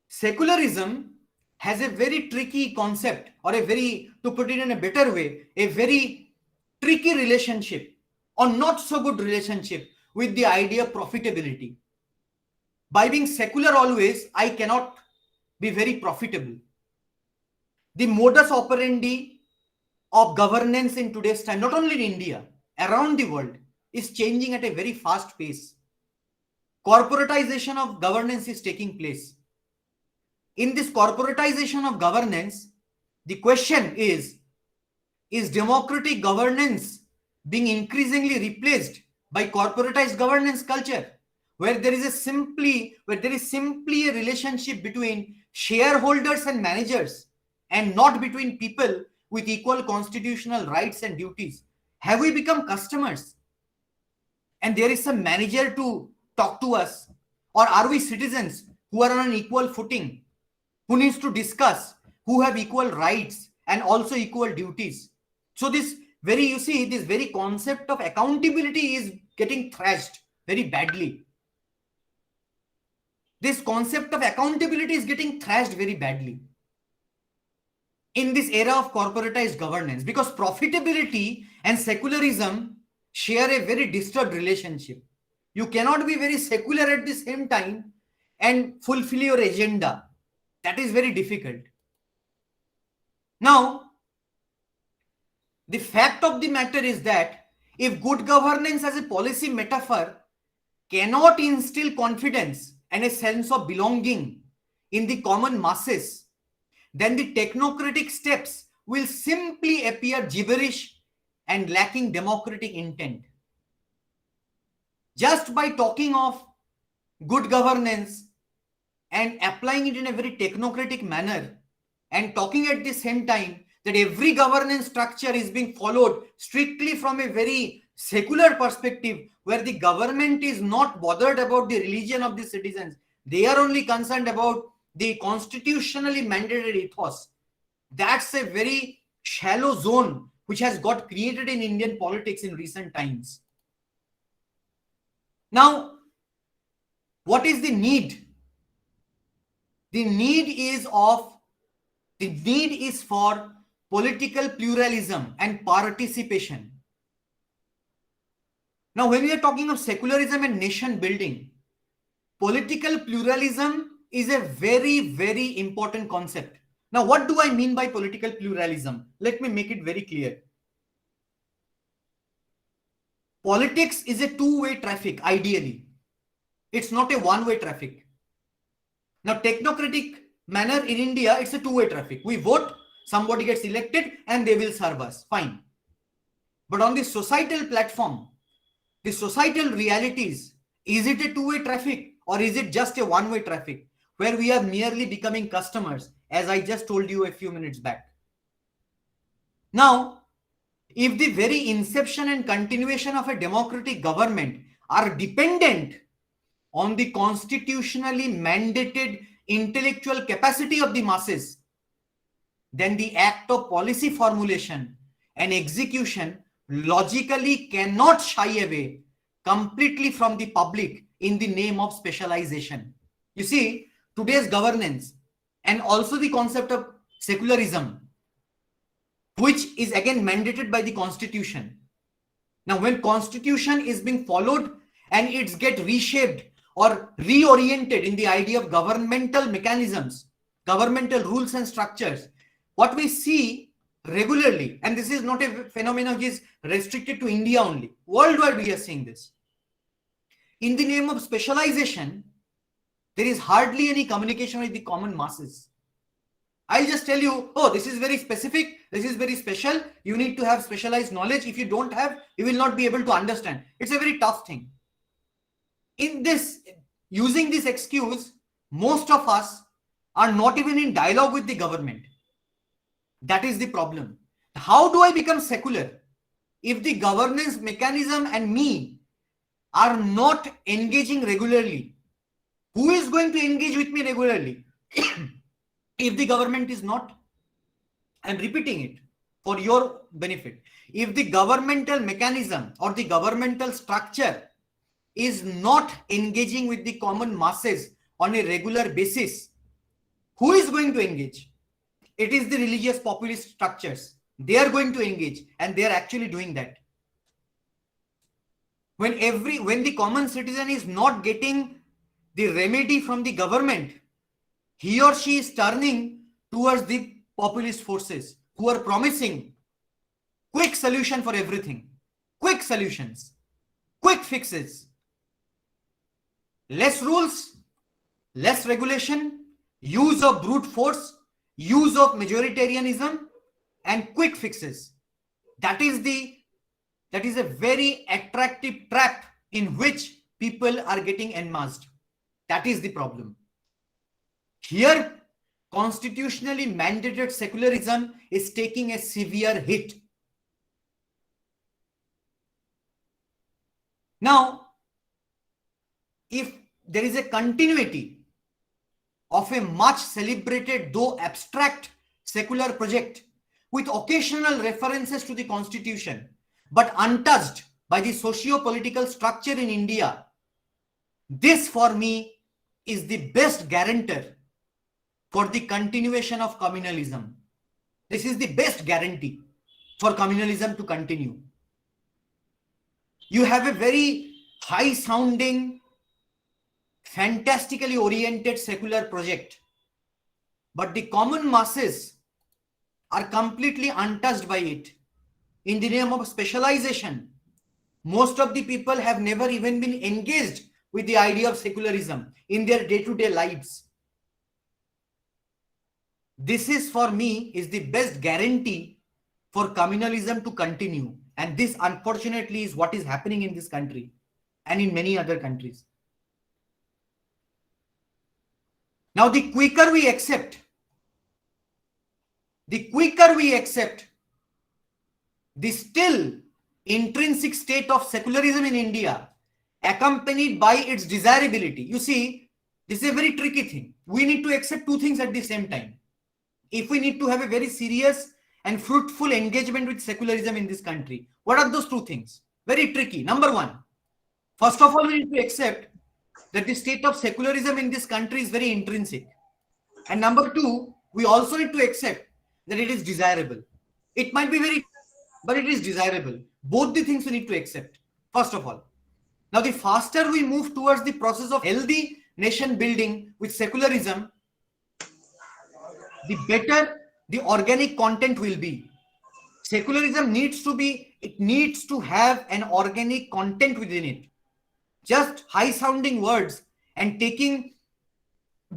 Secularism has a very tricky concept, or to put it in a better way, a very tricky relationship or not so good relationship with the idea of profitability. By being secular always, I cannot be very profitable. The modus operandi of governance in today's time, not only in India, around the world, is changing at a very fast pace. Corporatization of governance is taking place. In this corporatization of governance, the question is democratic governance being increasingly replaced by corporatized governance culture, where there is simply a relationship between shareholders and managers and not between people with equal constitutional rights and duties? Have we become customers and there is some manager to talk to us? Or are we citizens who are on an equal footing, who needs to discuss, who have equal rights and also equal duties? So this very concept of accountability is getting thrashed very badly. This concept of accountability is getting thrashed very badly in this era of corporatized governance, because profitability and secularism share a very disturbed relationship. You cannot be very secular at the same time and fulfill your agenda. That is very difficult. Now, the fact of the matter is that if good governance as a policy metaphor cannot instill confidence and a sense of belonging in the common masses, then the technocratic steps will simply appear gibberish and lacking democratic intent. Just by talking of good governance and applying it in a very technocratic manner and talking at the same time that every governance structure is being followed strictly from a very secular perspective where the government is not bothered about the religion of the citizens, they are only concerned about the constitutionally mandated ethos. That's a very shallow zone which has got created in Indian politics in recent times. Now, what is the need? The need is for political pluralism and participation. Now, when we are talking of secularism and nation building, political pluralism is a very, very important concept. Now, what do I mean by political pluralism? Let me make it very clear. Politics is a two-way traffic, ideally. It's not a one-way traffic. Now, technocratic manner in India, it's a two-way traffic. We vote, somebody gets elected, and they will serve us. Fine. But on the societal platform, the societal realities, is it a two-way traffic or is it just a one-way traffic where we are merely becoming customers, as I just told you a few minutes back? Now, if the very inception and continuation of a democratic government are dependent on the constitutionally mandated intellectual capacity of the masses, then the act of policy formulation and execution logically cannot shy away completely from the public in the name of specialization. You see, today's governance and also the concept of secularism, which is again mandated by the constitution. Now, when constitution is being followed and it's get reshaped or reoriented in the idea of governmental mechanisms, governmental rules and structures, what we see regularly, and this is not a phenomenon which is restricted to India only, worldwide we are seeing this. In the name of specialization, there is hardly any communication with the common masses. I'll just tell you, oh, this is very specific, this is very special, you need to have specialized knowledge. If you don't have, you will not be able to understand. It's a very tough thing. In this, using this excuse, most of us are not even in dialogue with the government. That is the problem. How do I become secular? If the governance mechanism and me are not engaging regularly, who is going to engage with me regularly? If the government is not, I'm repeating it for your benefit. If the governmental mechanism or the governmental structure is not engaging with the common masses on a regular basis, who is going to engage? It is the religious populist structures. They are going to engage, and they are actually doing that. When the common citizen is not getting the remedy from the government, he or she is turning towards the populist forces who are promising quick solution for everything, quick solutions, quick fixes, less rules, less regulation, use of brute force, use of majoritarianism, and quick fixes. That is a very attractive trap in which people are getting enmeshed. That is the problem. Here, constitutionally mandated secularism is taking a severe hit. Now, if there is a continuity of a much celebrated though abstract secular project with occasional references to the constitution, but untouched by the socio-political structure in India, this for me is the best guarantor for the continuation of communalism. This is the best guarantee for communalism to continue. You have a very high sounding, fantastically oriented secular project, but the common masses are completely untouched by it. In the name of specialization, most of the people have never even been engaged with the idea of secularism in their day-to-day lives. This is, for me, is the best guarantee for communalism to continue. And this, unfortunately, is what is happening in this country and in many other countries. Now, the quicker we accept the still intrinsic state of secularism in India, accompanied by its desirability. You see, this is a very tricky thing. We need to accept two things at the same time. If we need to have a very serious and fruitful engagement with secularism in this country, what are those two things? Very tricky. Number one, first of all, we need to accept that the state of secularism in this country is very intrinsic. And number two, we also need to accept that it is desirable. It might be very, but it is desirable. Both the things we need to accept, first of all. Now, the faster we move towards the process of healthy nation building with secularism, the better the organic content will be. Secularism needs to have an organic content within it. Just high sounding words and taking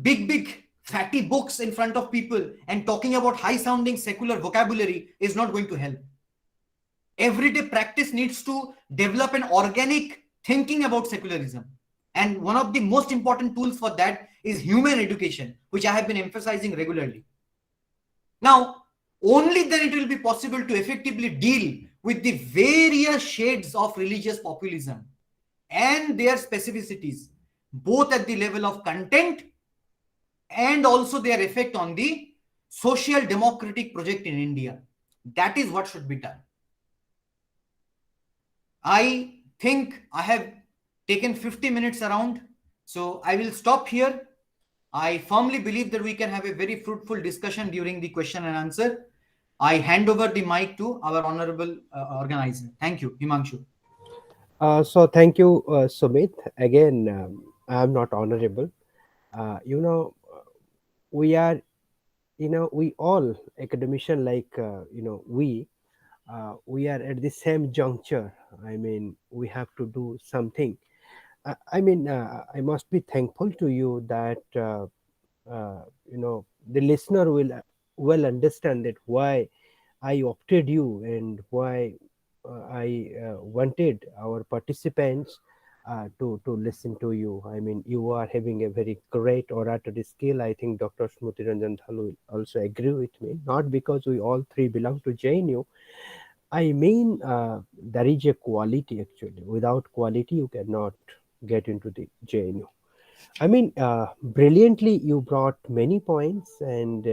big fatty books in front of people and talking about high sounding secular vocabulary is not going to help. Everyday practice needs to develop an organic thinking about secularism. And one of the most important tools for that is human education, which I have been emphasizing regularly. Now, only then it will be possible to effectively deal with the various shades of religious populism and their specificities, both at the level of content and also their effect on the social democratic project in India. That is what should be done. I think I have taken 50 minutes around, so I will stop here. I firmly believe that we can have a very fruitful discussion during the question and answer. I hand over the mic to our honorable organizer. Thank you, Himanshu. So thank you, Sumit. Again, I am not honorable. You know, we are, we all academician like, we are at the same juncture. I mean, we have to do something. I must be thankful to you that, the listener will well understand that why I opted you and why I wanted our participants to listen to you. I mean, you are having a very great oratory skill. I think Dr. Smriti Ranjan Dhal will also agree with me. Not because we all three belong to JNU. I mean, there is a quality actually. Without quality, you cannot get into the JNU. I mean, brilliantly, you brought many points, and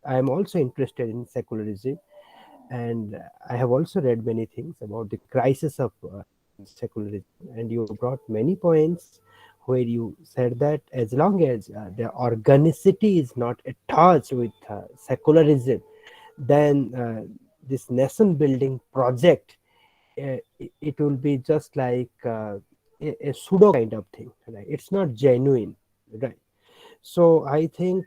I am also interested in secularism, and I have also read many things about the crisis of secularism, and you brought many points where you said that as long as the organicity is not attached with secularism, then this nation building project, it will be just like a pseudo kind of thing, right? It's not genuine, right? So I think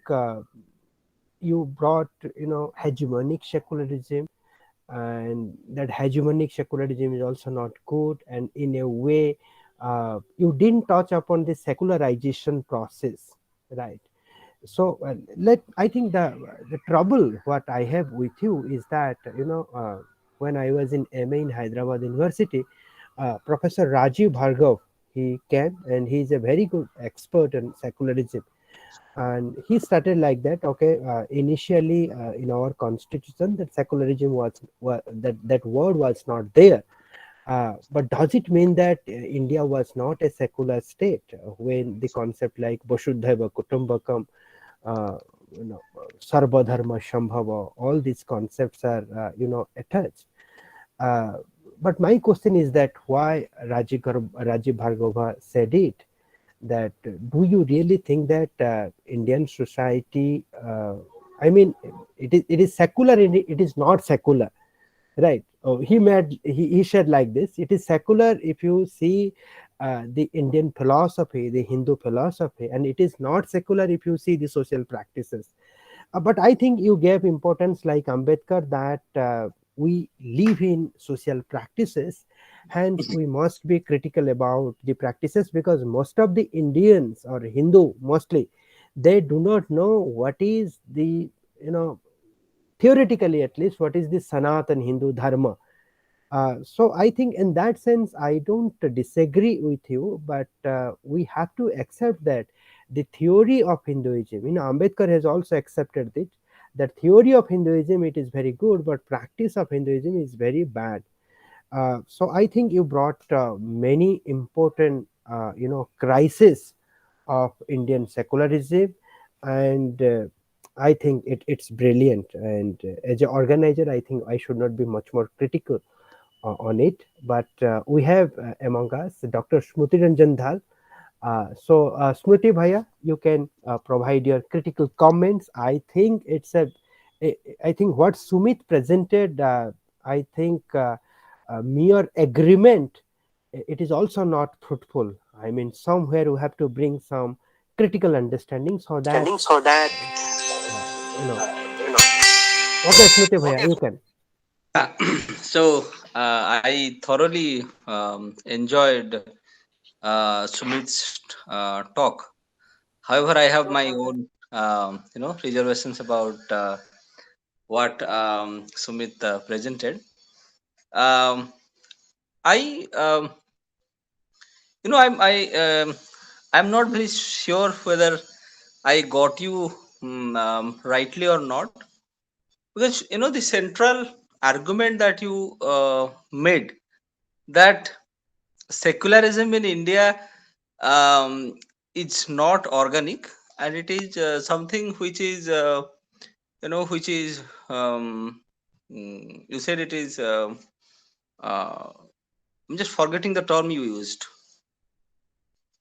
you brought, hegemonic secularism, and that hegemonic secularism is also not good, and in a way you didn't touch upon the secularization process, right? So let I think the trouble what I have with you is that, when I was in MA in Hyderabad University, Professor Rajiv Bhargav, he came and he's a very good expert in secularism, and he started like that. Okay, initially in our constitution that secularism that word was not there, but does it mean that India was not a secular state when the concept like Vasudhaiva Kutumbakam, uh, Sarvadharma Shambhava, all these concepts are, attached. Uh, but my question is that why Rajiv Bhargava said it, that do you really think that Indian society, I mean, it is secular, it is not secular, right? Oh, he said like this: it is secular if you see the Indian philosophy, the Hindu philosophy, and it is not secular if you see the social practices. But I think you gave importance like Ambedkar that we live in social practices, hence we must be critical about the practices because most of the Indians or Hindu mostly they do not know what is the you know theoretically at least what is the Sanatan Hindu Dharma. So I think in that sense I don't disagree with you, but we have to accept that the theory of Hinduism, Ambedkar has also accepted it. That theory of Hinduism it is very good, but practice of Hinduism is very bad. So I think you brought many important crises of Indian secularism, and I think it's brilliant. And as an organizer, I think I should not be much more critical on it. But we have among us Dr. Smriti Ranjan Dhal. Smriti Bhaiya, you can provide your critical comments. I think I think what Sumit presented, I think mere agreement, it is also not fruitful. I mean, somewhere we have to bring some critical understanding so that, Standing so that uh, you know, you know. okay, Smriti Bhaiya, you can. Yeah. So I thoroughly enjoyed Sumit's talk. However, I have my own reservations about what Sumit presented. Um, I I'm not very sure whether I got you rightly or not, because the central argument that you made, that secularism in India um, it's not organic, and it is something which is which is you said it is uh, I'm just forgetting the term you used.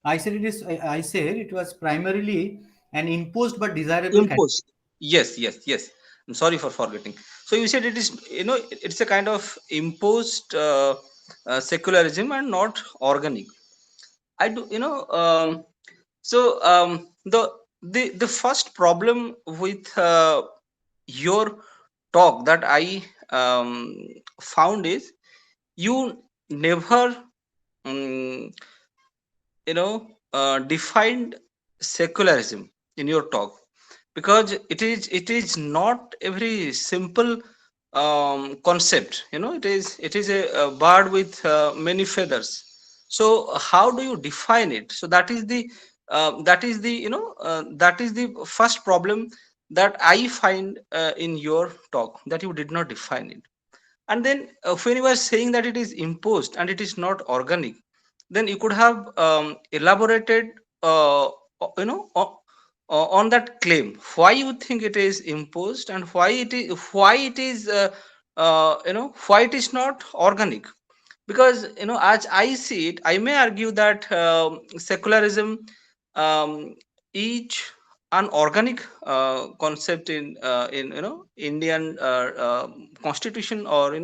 I said it was primarily an imposed but desirable category. Imposed. Yes, yes, yes. I'm sorry for forgetting. So you said it is, it's a kind of imposed secularism and not organic. I do, so the first problem with your talk that I found is you never um, defined secularism in your talk, because it is not a very simple concept. It is a bird with many feathers. So how do you define it? So that is the first problem that I find in your talk, that you did not define it. And then when you are saying that it is imposed and it is not organic, then you could have elaborated on that claim, why you think it is imposed and why it is not organic. Because as I see it, I may argue that secularism is an organic concept in Indian constitution, or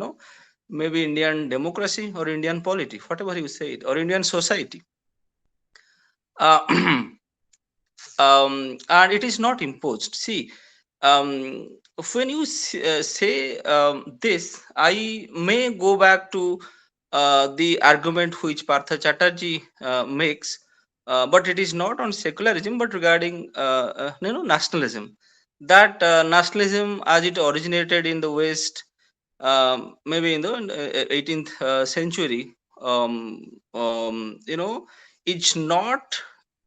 maybe Indian democracy or Indian polity, whatever you say it, or Indian society. uh, and it is not imposed. See, um, when you say this, I may go back to the argument which Partha Chatterjee makes, but it is not on secularism, but regarding nationalism. That nationalism, as it originated in the West, maybe in the 18th century, um, it's not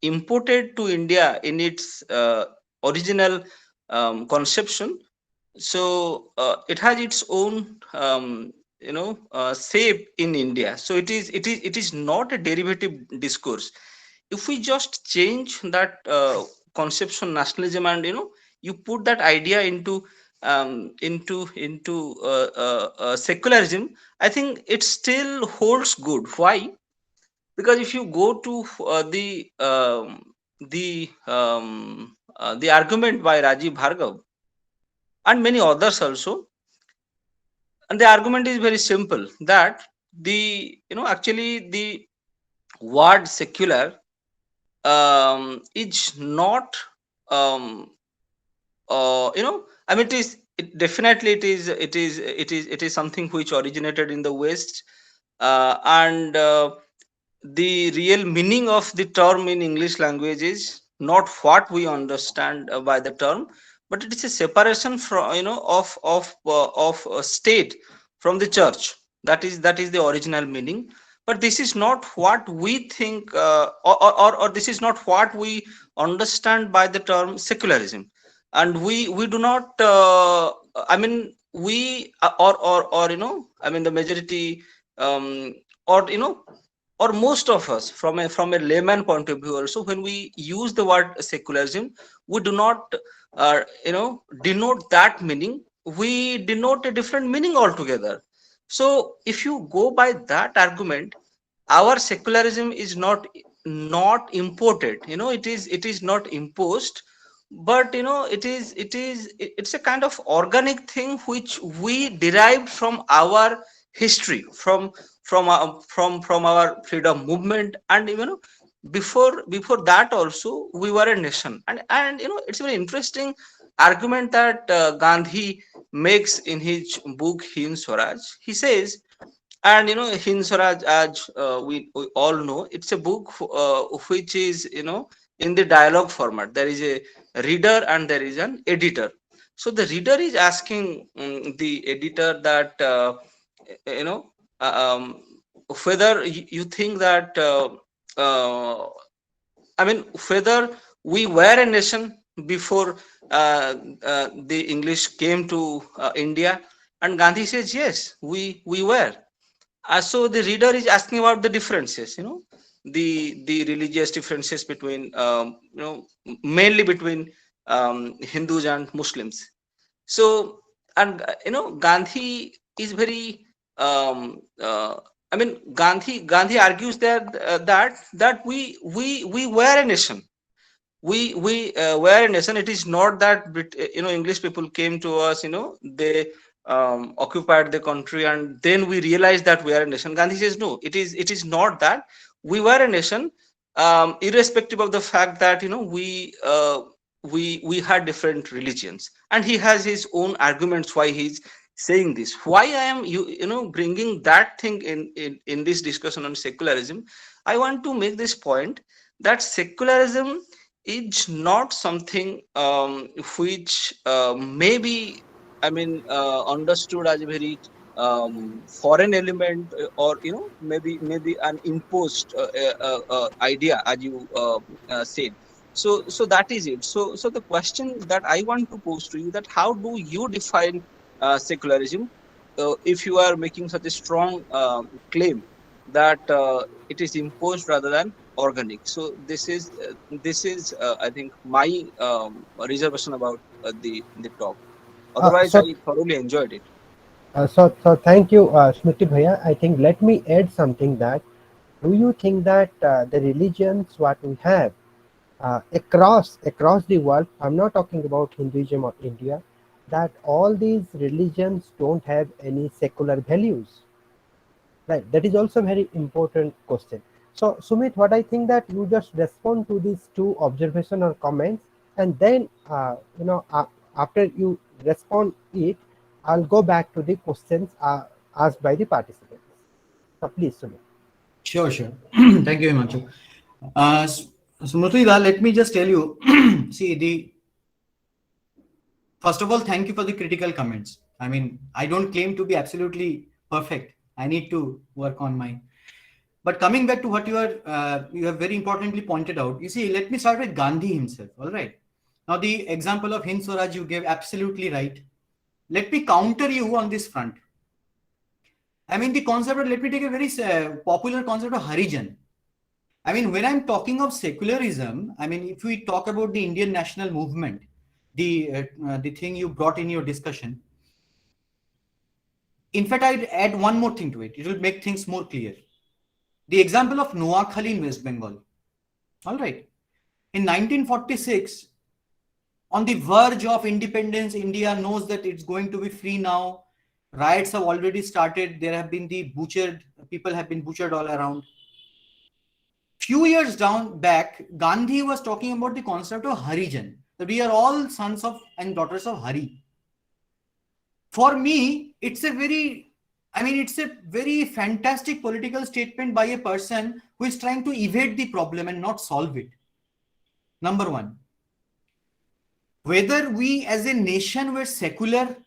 imported to India in its original conception. So it has its own shape in India. So it is not a derivative discourse. If we just change that conception nationalism, and you put that idea into secularism, I think it still holds good. Why? Because if you go to the argument by Rajiv Bhargav and many others also, and the argument is very simple, that actually the word secular is not um, I mean, definitely it is something which originated in the West, and the real meaning of the term in English language is not what we understand by the term, but it is a separation from, of state from the church. That is the original meaning. But this is not what we think, or this is not what we understand by the term secularism. And we do not, I mean, we or I mean, the majority, um, or or most of us, from a layman point of view also, when we use the word secularism, we do not denote that meaning. We denote a different meaning altogether. So if you go by that argument, our secularism is not imported. It is not imposed, but it's a kind of organic thing which we derived from our history, from our freedom movement. And before that also, we were a nation. And it's a very interesting argument that Gandhi makes in his book Hind Swaraj. He says, and Hind Swaraj, as we all know, it's a book which is, in the dialogue format. There is a reader and there is an editor. So the reader is asking the editor that, you know um, whether you think that, uh, I mean, whether we were a nation before the English came to India. And Gandhi says, yes, we were. So the reader is asking about the differences, the religious differences between, mainly between Hindus and Muslims. So, and Gandhi is very, I mean, Gandhi argues that we were a nation. We were a nation. It is not that English people came to us, they occupied the country, and then we realized that we are a nation. Gandhi says, no, it is not that. We were a nation, irrespective of the fact that, we had different religions. And he has his own arguments why he's saying this. Why I am bringing that thing in this discussion on secularism. I want to make this point that secularism is not something which maybe, I mean, understood as a very foreign element, or maybe an imposed idea, as you said. So that is it. So the question that I want to pose to you, that how do you define secularism, if you are making such a strong claim that it is imposed rather than organic. So this is I think my reservation about the talk. Uh, Otherwise, so, I thoroughly enjoyed it. so thank you, Smriti Bhaiya. I think let me add something that do you think that the religions what we have across the world, I'm not talking about Hinduism or India, that all these religions don't have any secular values, right? That is also a very important question. So Sumit, what I think that you just respond to these two observation or comments, and then after you respond it, I'll go back to the questions asked by the participants. So please, Sumit. Sure, sure. Thank you, Himanshu. Smriti, let me just tell you. See, first of all, thank you for the critical comments. I mean, I don't claim to be absolutely perfect. I need to work on mine. But coming back to what you have very importantly pointed out. You see, let me start with Gandhi himself. All right. Now, the example of Hind Swaraj you gave, absolutely right. Let me counter you on this front. I mean, the concept let me take a very popular concept of Harijan. I mean, when I'm talking of secularism, I mean, if we talk about the Indian national movement, the thing you brought in your discussion, in fact, I'd add one more thing to it. It will make things more clear. The example of Noakhali in West Bengal. All right. In 1946, on the verge of independence, India knows that it's going to be free now. Riots have already started. There have been people have been butchered all around. Few years down back, Gandhi was talking about the concept of Harijan. that we are all sons of and daughters of Hari. For me, it's a very fantastic political statement by a person who is trying to evade the problem and not solve it. Number one, whether we as a nation were secular,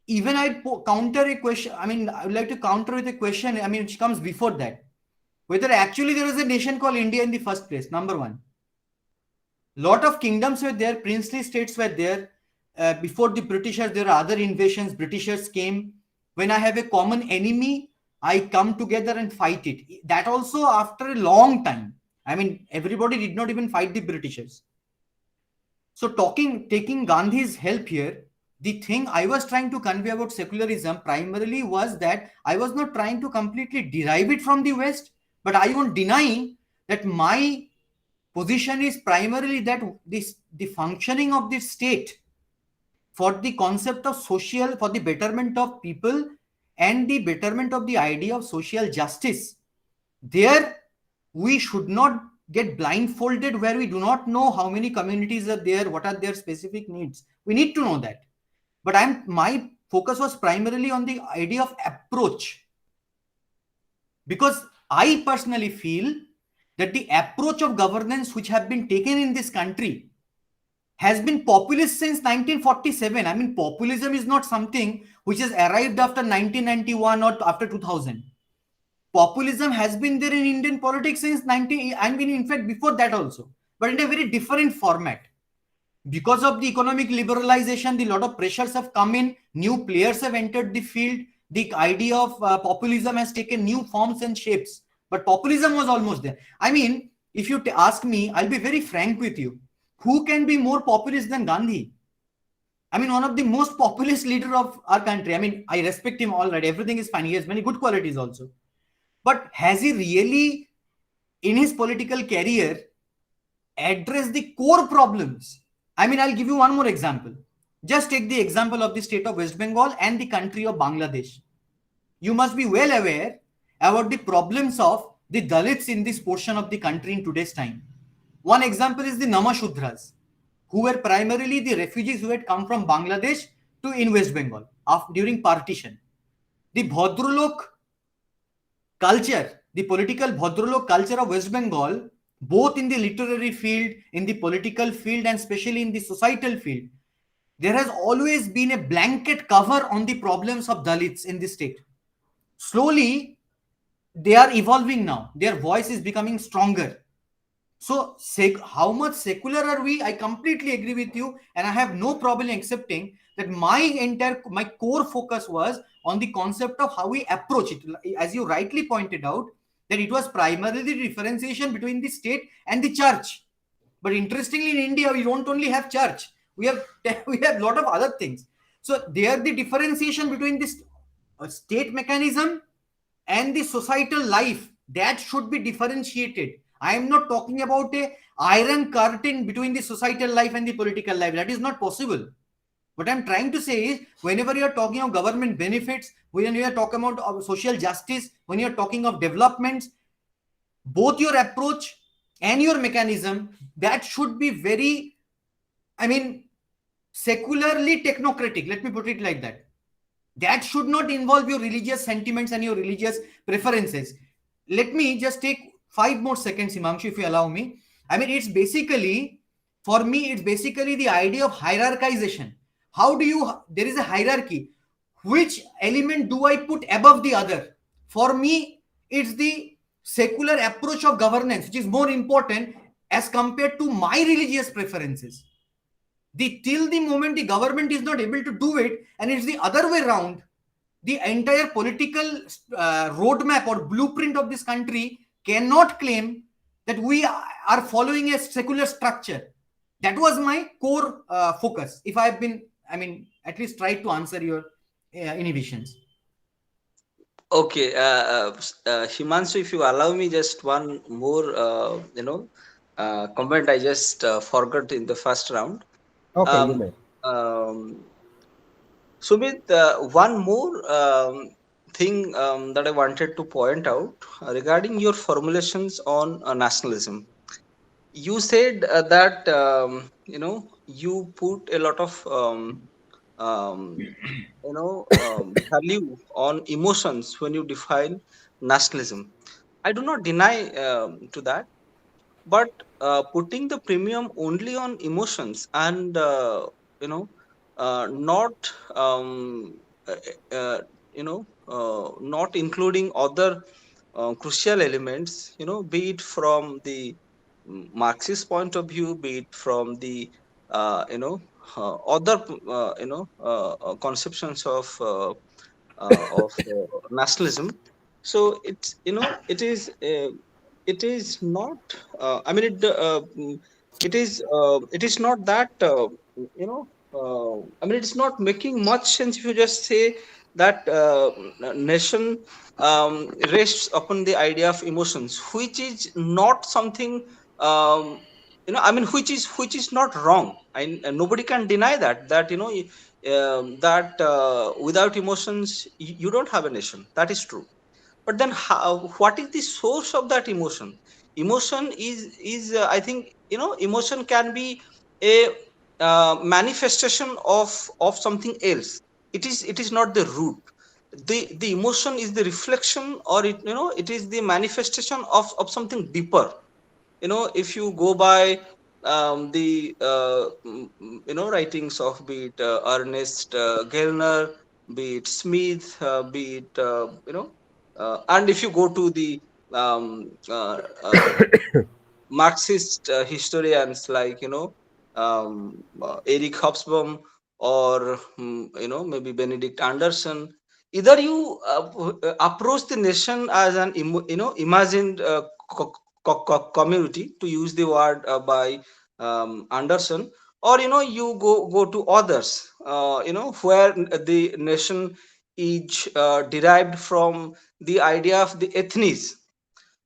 even counter a question. I would like to counter with a question, which comes before that. Whether actually there was a nation called India in the first place, number one. Lot of kingdoms were there, princely states were there. Before the Britishers, there are other invasions. Britishers came. When I have a common enemy, I come together and fight it. That also after a long time. Everybody did not even fight the Britishers. So taking Gandhi's help here, the thing I was trying to convey about secularism primarily was that I was not trying to completely derive it from the West, but I won't deny that my position is primarily that the functioning of the state for the concept of social, for the betterment of people and the betterment of the idea of social justice, there we should not get blindfolded where we do not know how many communities are there, what are their specific needs. We need to know that. But my focus was primarily on the idea of approach, because I personally feel that the approach of governance which have been taken in this country has been populist since 1947. Populism is not something which has arrived after 1991 or after 2000. Populism has been there in Indian politics since in fact before that also, but in a very different format. Because of the economic liberalization, the lot of pressures have come in, new players have entered the field, the idea of populism has taken new forms and shapes, but populism was almost there. If you ask me, I'll be very frank with you, who can be more populist than Gandhi? One of the most populist leader of our country. I respect him, all right, everything is fine, he has many good qualities also, but has he really in his political career addressed the core problems? I'll give you one more example. Just take the example of the state of West Bengal and the country of Bangladesh. You must be well aware about the problems of the Dalits in this portion of the country in today's time. One example is the Namashudras, who were primarily the refugees who had come from Bangladesh to in West Bengal during partition. The Bhadralok culture, the political Bhadralok culture of West Bengal, both in the literary field, in the political field, and especially in the societal field, there has always been a blanket cover on the problems of Dalits in the state. Slowly, they are evolving now. Their voice is becoming stronger. So, how much secular are we? I completely agree with you, and I have no problem accepting that my core focus was on the concept of how we approach it. As you rightly pointed out, that it was primarily the differentiation between the state and the church. But interestingly, in India, we don't only have church. We have a lot of other things. So there, the differentiation between this state mechanism and the societal life, that should be differentiated. I am not talking about a iron curtain between the societal life and the political life. That is not possible. What I'm trying to say is, whenever you're talking of government benefits, when you're talking about social justice, when you're talking of developments, both your approach and your mechanism, that should be very, secularly technocratic. Let me put it like that. That should not involve your religious sentiments and your religious preferences. Let me just take 5 more seconds, Himanshu, if you allow me. It's basically, for me, it's basically the idea of hierarchization. There is a hierarchy. Which element do I put above the other? For me, it's the secular approach of governance, which is more important as compared to my religious preferences. Till the moment the government is not able to do it, and it's the other way around, the entire political roadmap or blueprint of this country cannot claim that we are following a secular structure. That was my core focus. If I have been, at least try to answer your inhibitions. Okay, Himanshu, if you allow me just one more, comment I just forgot in the first round. Okay, you Um, may. um, Sumit, one more thing that I wanted to point out regarding your formulations on nationalism. You said that you put a lot of um, value on emotions when you define nationalism. I do not deny to that, but putting the premium only on emotions and not um, uh, uh, not including other crucial elements, be it from the Marxist point of view, be it from the other conceptions of nationalism. So it is not. I mean, it is not that you know. I mean, it's not making much sense if you just say that nation rests upon the idea of emotions, which is not something. Um, I mean, which is not wrong. Nobody can deny that that without emotions you don't have a nation. That is true. But then what is the source of that emotion? Emotion is I think emotion can be a manifestation of something else. It is not the root. The emotion is the reflection, or it is the manifestation of something deeper. If you go by the writings of, be it Ernest Gellner, be it Smith, be it and if you go to the um, uh, uh, Marxist historians like Eric Hobsbawm, or maybe Benedict Anderson. Either you approach the nation as an imagined community, to use the word by Anderson, or you go to others, where the nation is derived from the idea of the ethnies.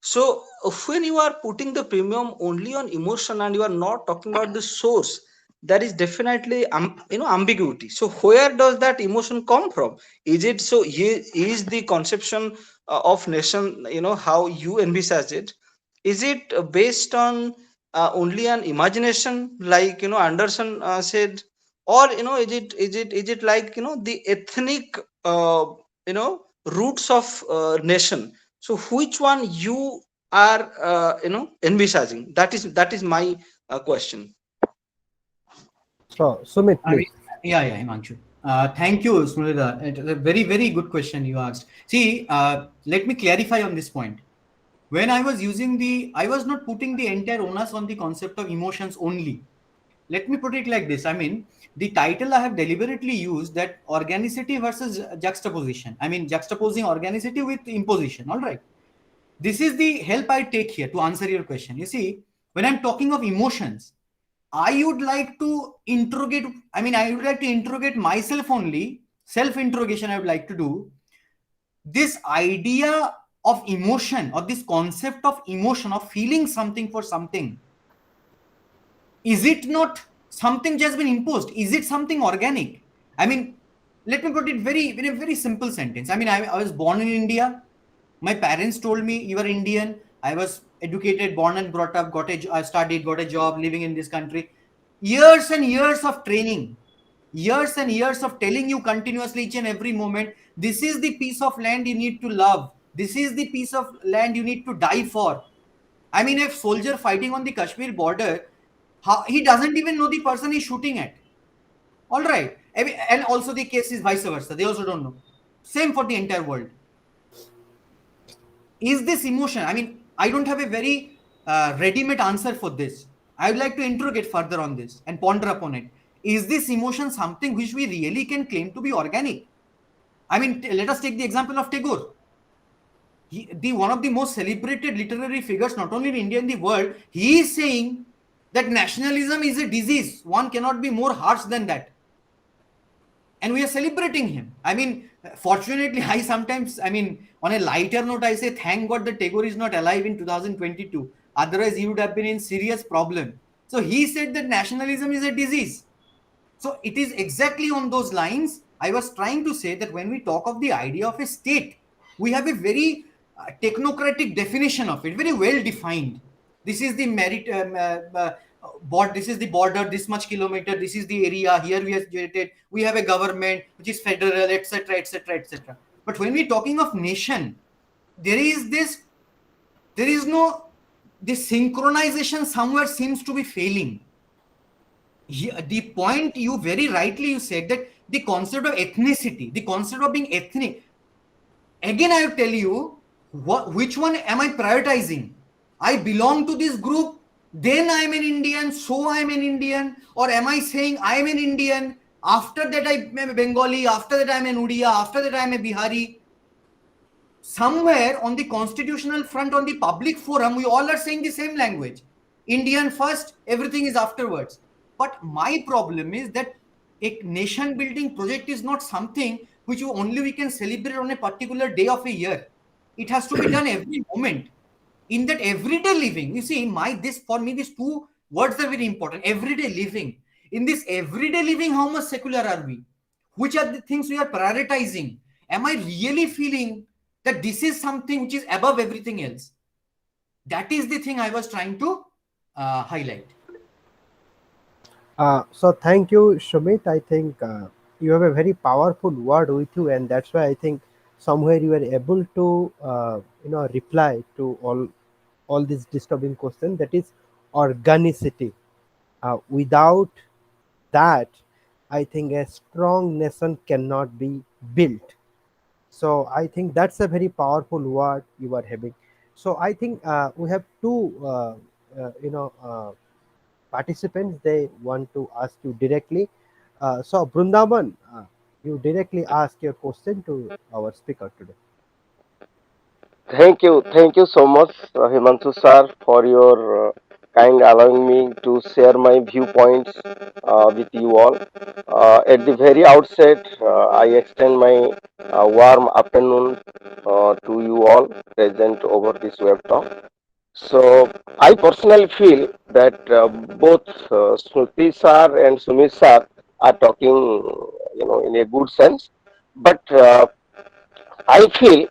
So when you are putting the premium only on emotion and you are not talking about the source, there is definitely ambiguity. So where does that emotion come from? Is it so? Is the conception of nation, how you envisage it? Is it based on only an imagination, like Anderson said, or is it like the ethnic you know roots of nation? So which one you are envisaging? That is my question. So, Sumit, I mean, please. yeah, Himanshu. Thank you, Smrita. It is a very, very good question you asked. See, let me clarify on this point. When I was I was not putting the entire onus on the concept of emotions only. Let me put it like this. I mean, the title I have deliberately used, that organicity versus juxtaposition. I mean, juxtaposing organicity with imposition. All right. This is the help I take here to answer your question. You see, when I'm talking of emotions, I would like to interrogate, I would like to interrogate myself only, self interrogation I would like to do. This idea of emotion, or this concept of emotion, of feeling something for something, is it not something just been imposed? Is it something organic? I mean, let me put it in a very simple sentence. I was born in India. My parents told me, you are Indian. I was educated, born and brought up, I studied, got a job, living in this country. Years and years of training, years and years of telling you continuously, each and every moment, this is the piece of land you need to love. This is the piece of land you need to die for. I mean, a soldier fighting on the Kashmir border, he doesn't even know the person he's shooting at. All right. And also the case is vice versa. They also don't know. Same for the entire world. Is this emotion? I mean, I don't have a very ready-made answer for this. I would like to interrogate further on this and ponder upon it. Is this emotion something which we really can claim to be organic? I mean, let us take the example of Tagore. The one of the most celebrated literary figures, not only in India, in the world. He is saying that nationalism is a disease. One cannot be more harsh than that. And we are celebrating him. I mean, fortunately, on a lighter note, I say, thank God that Tagore is not alive in 2022. Otherwise, he would have been in serious problem. So he said that nationalism is a disease. So it is exactly on those lines. I was trying to say that when we talk of the idea of a state, we have a very technocratic definition of it, very well defined. This is the But this is the border, this much kilometer, this is the area, here we have situated, we have a government which is federal, etc., etc., etc. But when we're talking of nation, there is this, there is no, this synchronization somewhere seems to be failing. The point you very rightly you said, that the concept of ethnicity, the concept of being ethnic, again I will tell you, which one am I prioritizing? I belong to this group, then I am an Indian, so I am an Indian, or am I saying I am an Indian, after that I am a Bengali, after that I am an Udiya, after that I am a Bihari? Somewhere on the constitutional front, on the public forum, we all are saying the same language. Indian first, everything is afterwards. But my problem is that a nation building project is not something which only we can celebrate on a particular day of a year. It has to be done every moment. In that everyday living, you see, for me, these two words are very important. Everyday living. In this everyday living, how much secular are we? Which are the things we are prioritizing? Am I really feeling that this is something which is above everything else? That is the thing I was trying to highlight. So thank you, Sumit. I think you have a very powerful word with you, and that's why I think somewhere you are able to reply to all these disturbing questions. That is organicity. Without that, I think a strong nation cannot be built. So I think that's a very powerful word you are having. So I think we have two participants. They want to ask you directly. So Brundavan, you directly ask your question to our speaker today. Thank you so much, Himanshu sir, for your kind allowing me to share my viewpoints with you all. At the very outset, I extend my warm afternoon to you all present over this web talk. So, I personally feel that both Smriti sir and Sumit sir are talking, in a good sense. But I feel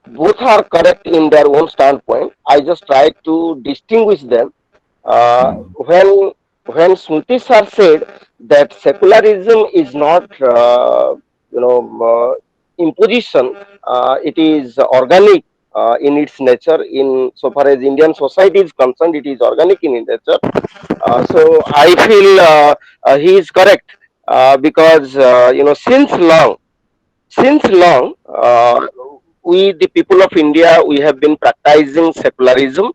both are correct in their own standpoint. I just try to distinguish them. When Smriti sir said that secularism is not, imposition, it is organic in its nature. In so far as Indian society is concerned, it is organic in its nature. So I feel he is correct because since long, we, the people of India, we have been practicing secularism,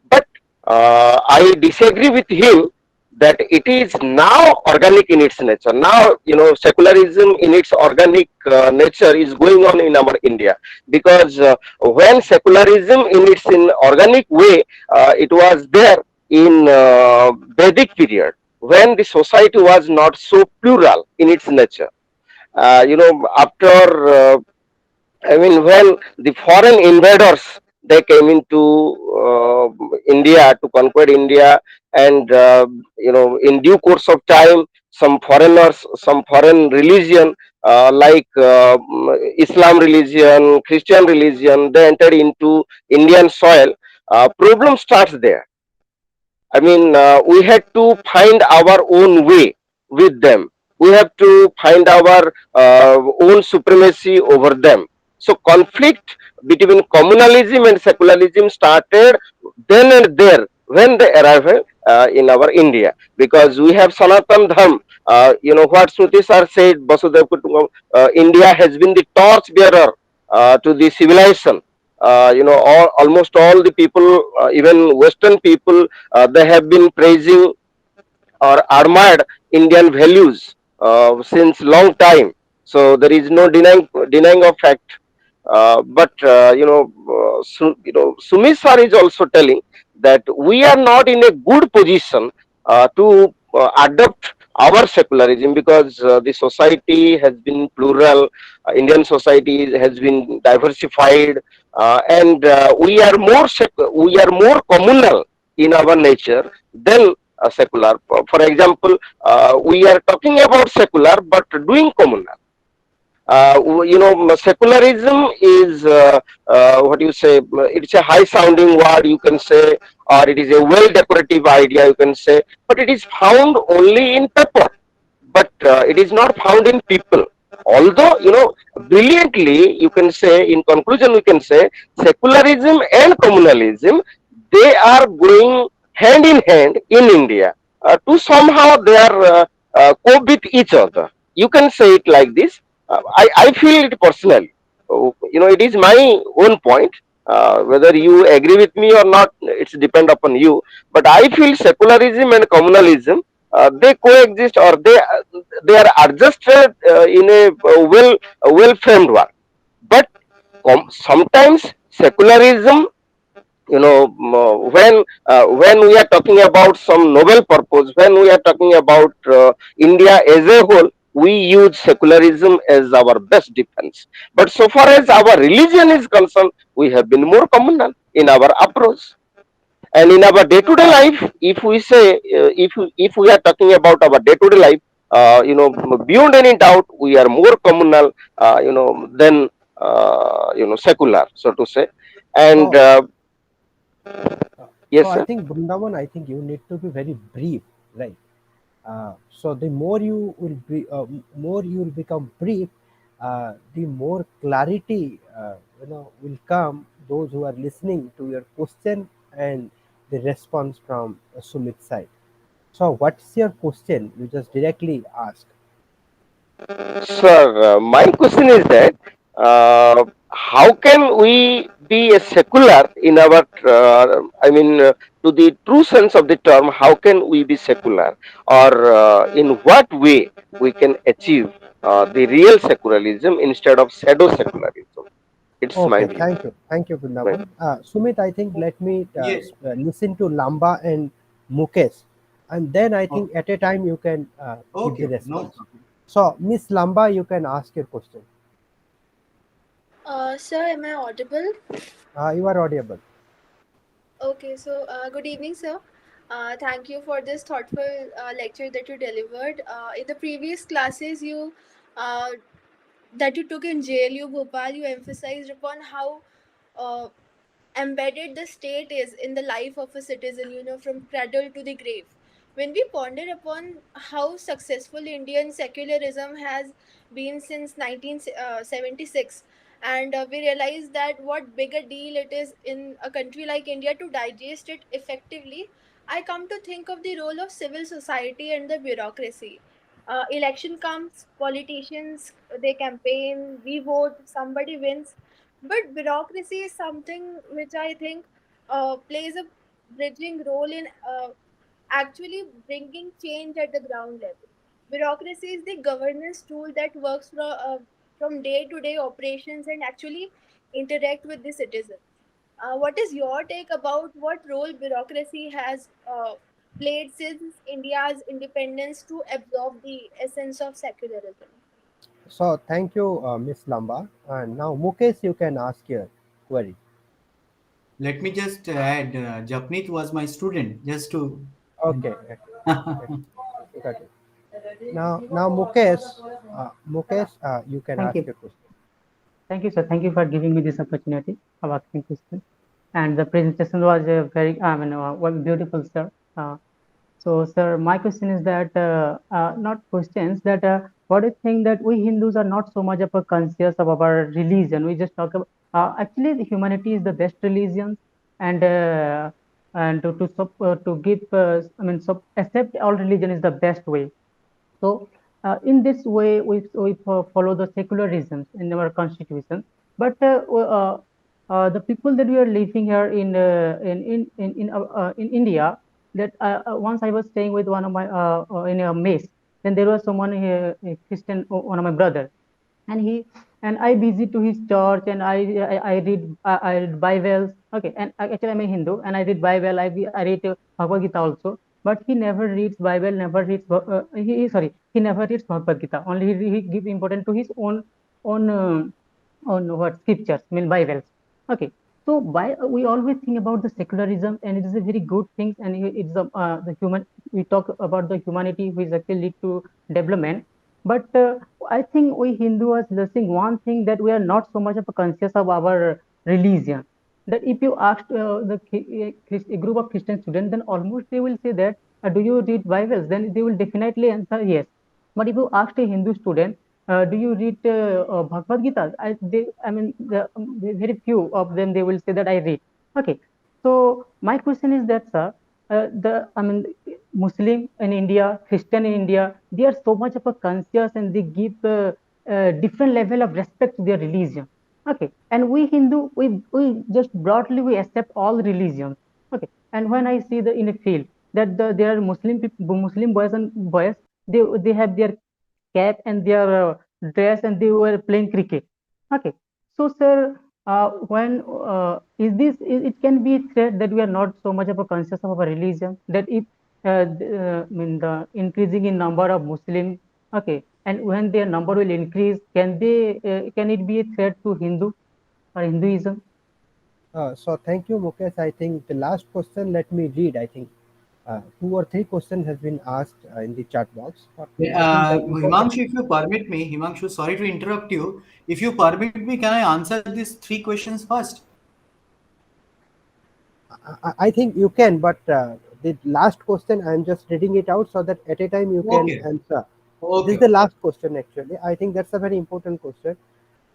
but I disagree with him that it is now organic in its nature. Now, secularism in its organic nature is going on in our India because when secularism in its in organic way, it was there in Vedic period when the society was not so plural in its nature. After when the foreign invaders they came into India to conquer India, and in due course of time, some foreigners, some foreign religion like Islam religion, Christian religion, they entered into Indian soil. Problem starts there. I mean, we had to find our own way with them. We have to find our own supremacy over them. So conflict between communalism and secularism started then and there when they arrived in our India, because we have Sanatan Dham. What Shruti sir said, Vasudev Kutumbakam, India has been the torch bearer to the civilization. Almost all the people, even Western people, they have been praising or admired Indian values since long time. So there is no denying of fact. Sumit sir is also telling that we are not in a good position to adopt our secularism because the society has been plural, Indian society has been diversified, and we are more communal in our nature than secular. For example, we are talking about secular but doing communal. Secularism is what you say. It's a high sounding word, you can say, or it is a well decorative idea, you can say, but it is found only in paper, but it is not found in people. Although, brilliantly, you can say, in conclusion, we can say secularism and communalism, they are going hand in hand in India to somehow they are cope with each other. You can say it like this. I feel it personally. It is my own point. Whether you agree with me or not, it's depend upon you. But I feel secularism and communalism, they coexist, or they are adjusted in a well framed work. But sometimes secularism, when we are talking about some noble purpose, when we are talking about India as a whole, we use secularism as our best defense. But so far as our religion is concerned, we have been more communal in our approach. And in our day to day life, if we say, if we are talking about our day to day life, beyond any doubt, we are more communal, than secular, so to say. And So, so yes, I sir. think Brindavan, I think you need to be very brief, right? So the more you will be, more you will become brief, the more clarity, will come. Those who are listening to your question and the response from Sumit's side. So, what's your question? You just directly ask. Sir, my question is that how can we be a secular in our, to the true sense of the term, how can we be secular? Or in what way we can achieve the real secularism instead of shadow secularism? It's my Okay, view. thank you, Vrindavan. Sumit, I think let me Yeah. listen to Lamba and Mukesh, and then I Oh, think at a time you can give okay, the okay, no response. problem. So, Miss Lamba, you can ask your question. Sir, am I audible? You are audible. Okay, so good evening, sir. Thank you for this thoughtful lecture that you delivered. In the previous classes, uh, that you took in JLU Bhopal, you emphasized upon how uh, embedded the state is in the life of a citizen, from cradle to the grave. When we ponder upon how successful Indian secularism has been since 1976, and we realize that what bigger deal it is in a country like India to digest it effectively, I come to think of the role of civil society and the bureaucracy. Election comes, politicians they campaign, we vote, somebody wins, but bureaucracy is something which I think plays a bridging role in actually bringing change at the ground level. Bureaucracy is the governance tool that works from day to day operations and actually interact with the citizens. What is your take about what role bureaucracy has played since India's independence to absorb the essence of secularism? So, thank you, Miss Lamba. And now, Mukesh, you can ask your query. Let me just add, Japneet was my student, just to. Okay, okay, okay, got it. Now, Mukesh, you can Thank ask you. your question. Thank you, sir. Thank you for giving me this opportunity of asking questions. And the presentation was beautiful, sir. Sir, my question is that not questions that what do you think that we Hindus are not so much of a conscious of our religion? We just talk about actually the humanity is the best religion, and to give accept all religion is the best way. So, in this way, we follow the secularism in our constitution. But the people that we are living here in India, that once I was staying with one of my in a mess, then there was someone here, a Christian, one of my brother, and he and I visit to his church, and I read Bibles. Okay, and actually I'm a Hindu and I read Bible. I read Bhagavad Gita also, but he never reads Bible, never reads he never reads Bhagavad Gita. Only he give important to his own on what scriptures, I mean Bibles. Okay, so we always think about the secularism, and it is a very good thing, and it's the human. We talk about the humanity which actually lead to development. But I think we Hindu are losing one thing, that we are not so much of a conscious of our religion. That if you ask a group of Christian students, then almost they will say that, do you read Bibles? Then they will definitely answer yes. But if you ask a Hindu student, do you read Bhagavad Gita? I mean, very few of them they will say that I read. Okay, so my question is that, sir, I mean, Muslim in India, Christian in India, they are so much of a conscious, and they give a different level of respect to their religion. Okay, and we Hindu, we just broadly we accept all religions. Okay, and when I see the in a field that there are Muslim people, Muslim boys, they have their cap and their dress, and they were playing cricket. Okay, so sir, when it can be a threat that we are not so much of a conscious of our religion, that if I mean the increasing in number of Muslims, okay, and when their number will increase, can it be a threat to Hindu or Hinduism? So thank you, Mukesh. I think the last question, let me read. I think two or three questions has been asked in the chat box. But I think the important. Himanshu, if you permit me, Himanshu, sorry to interrupt you. If you permit me, can I answer these three questions first? I think you can, but the last question, I'm just reading it out so that at a time you can Okay. answer. This is Okay. the last question actually. I think that's a very important question.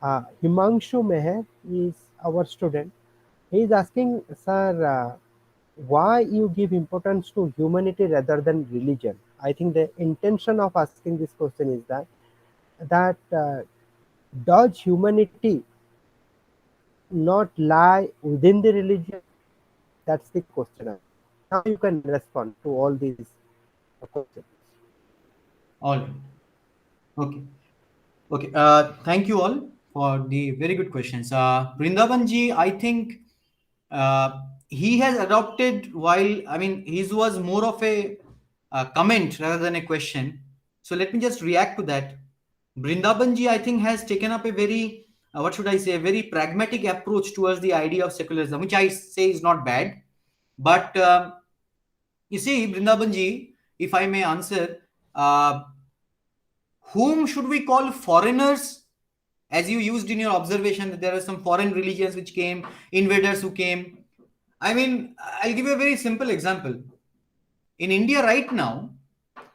Himanshu Meher is our student. He is asking, sir, why you give importance to humanity rather than religion? I think the intention of asking this question is that does humanity not lie within the religion? That's the question. Now you can respond to all these questions. All right. Okay. Okay. Thank you all for the very good questions. Vrindavanji, I think he has adopted, while I mean his was more of a comment rather than a question. So let me just react to that. Vrindavanji, I think, has taken up a very what should I say, a very pragmatic approach towards the idea of secularism, which I say is not bad. But you see, Vrindavanji, if I may answer, uh, whom should we call foreigners? As you used in your observation that there are some foreign religions which came, invaders who came. I mean, I'll give you a very simple example. In India right now,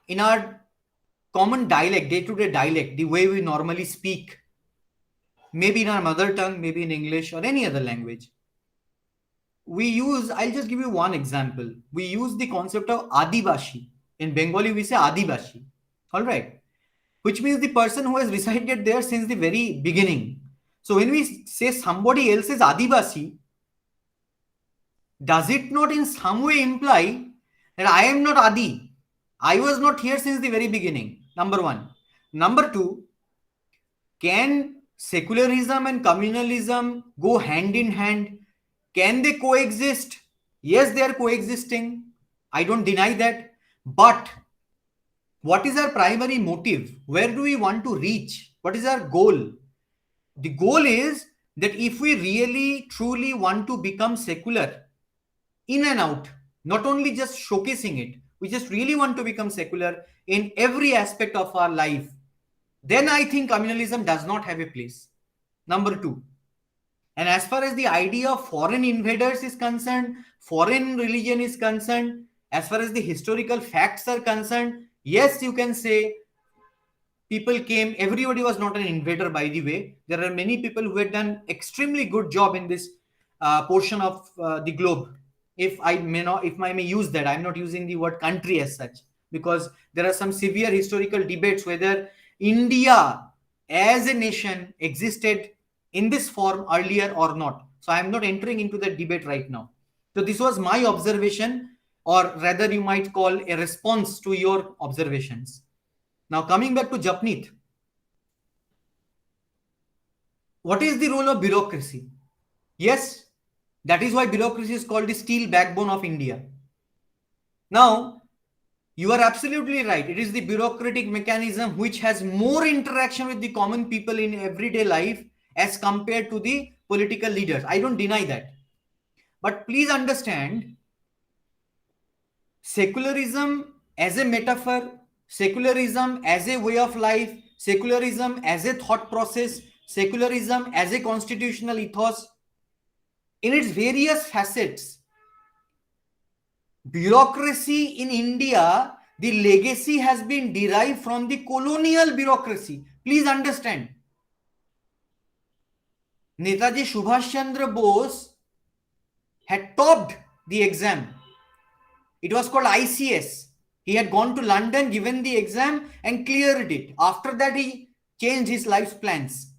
in our common dialect, day to day dialect, the way we normally speak, maybe in our mother tongue, maybe in English or any other language, we use, I'll just give you one example. We use the concept of Adivashi. In Bengali, we say Adivashi. All right. Which means the person who has resided there since the very beginning. So when we say somebody else is Adivasi, does it not in some way imply that I am not Adi? I was not here since the very beginning. Number one. Number two, can secularism and communalism go hand in hand? Can they coexist? Yes, they are coexisting. I don't deny that. But what is our primary motive? Where do we want to reach? What is our goal? The goal is that if we really truly want to become secular in and out, not only just showcasing it, we just really want to become secular in every aspect of our life, then I think communalism does not have a place. Number two. And as far as the idea of foreign invaders is concerned, foreign religion is concerned, as far as the historical facts are concerned, yes, you can say people came. Everybody was not an invader, by the way. There are many people who had done extremely good job in this portion of the globe. If I may not, if I may use that, I'm not using the word country as such, because there are some severe historical debates whether India as a nation existed in this form earlier or not. So I'm not entering into that debate right now. So this was my observation, or rather you might call a response to your observations. Now, coming back to Japneet, what is the role of bureaucracy? Yes, that is why bureaucracy is called the steel backbone of India. Now, you are absolutely right. It is the bureaucratic mechanism which has more interaction with the common people in everyday life as compared to the political leaders. I don't deny that. But please understand, secularism as a metaphor, secularism as a way of life, secularism as a thought process, secularism as a constitutional ethos in its various facets. Bureaucracy in India, the legacy has been derived from the colonial bureaucracy. Please understand. Netaji Subhash Chandra Bose had topped the exam. It was called ICS. He had gone to London, given the exam and cleared it. After that, he changed his life's plans.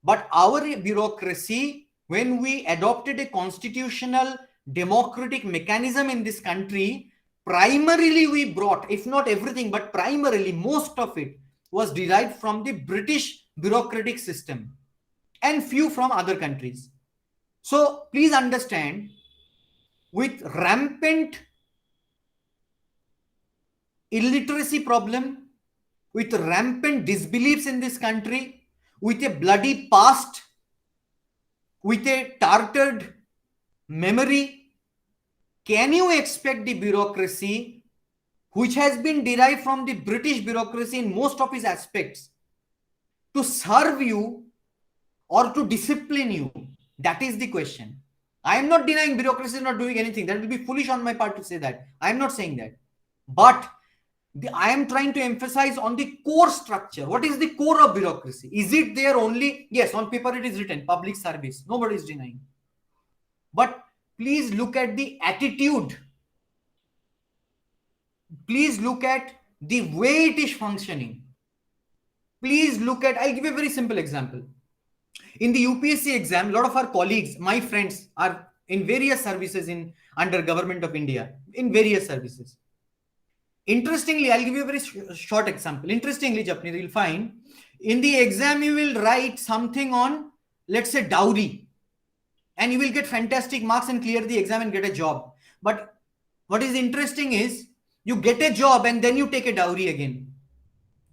But our bureaucracy, when we adopted a constitutional democratic mechanism in this country, primarily we brought, if not everything, but primarily most of it was derived from the British bureaucratic system and few from other countries. So please understand, with rampant illiteracy problem, with rampant disbeliefs in this country, with a bloody past, with a tartared memory, can you expect the bureaucracy, which has been derived from the British bureaucracy in most of its aspects, to serve you or to discipline you? That is the question. I am not denying bureaucracy is not doing anything. That will be foolish on my part to say that. I am not saying that. But I am trying to emphasize on the core structure. What is the core of bureaucracy? Is it there only? Yes, on paper it is written, public service. Nobody is denying. But please look at the attitude. Please look at the way it is functioning. Please look at, I'll give a very simple example. In the UPSC exam, a lot of our colleagues, my friends, are in various services under Government of India, in various services. Interestingly, I'll give you a very short example. Interestingly, Japni, you'll find in the exam you will write something on, let's say, dowry, and you will get fantastic marks and clear the exam and get a job. But what is interesting is you get a job and then you take a dowry again.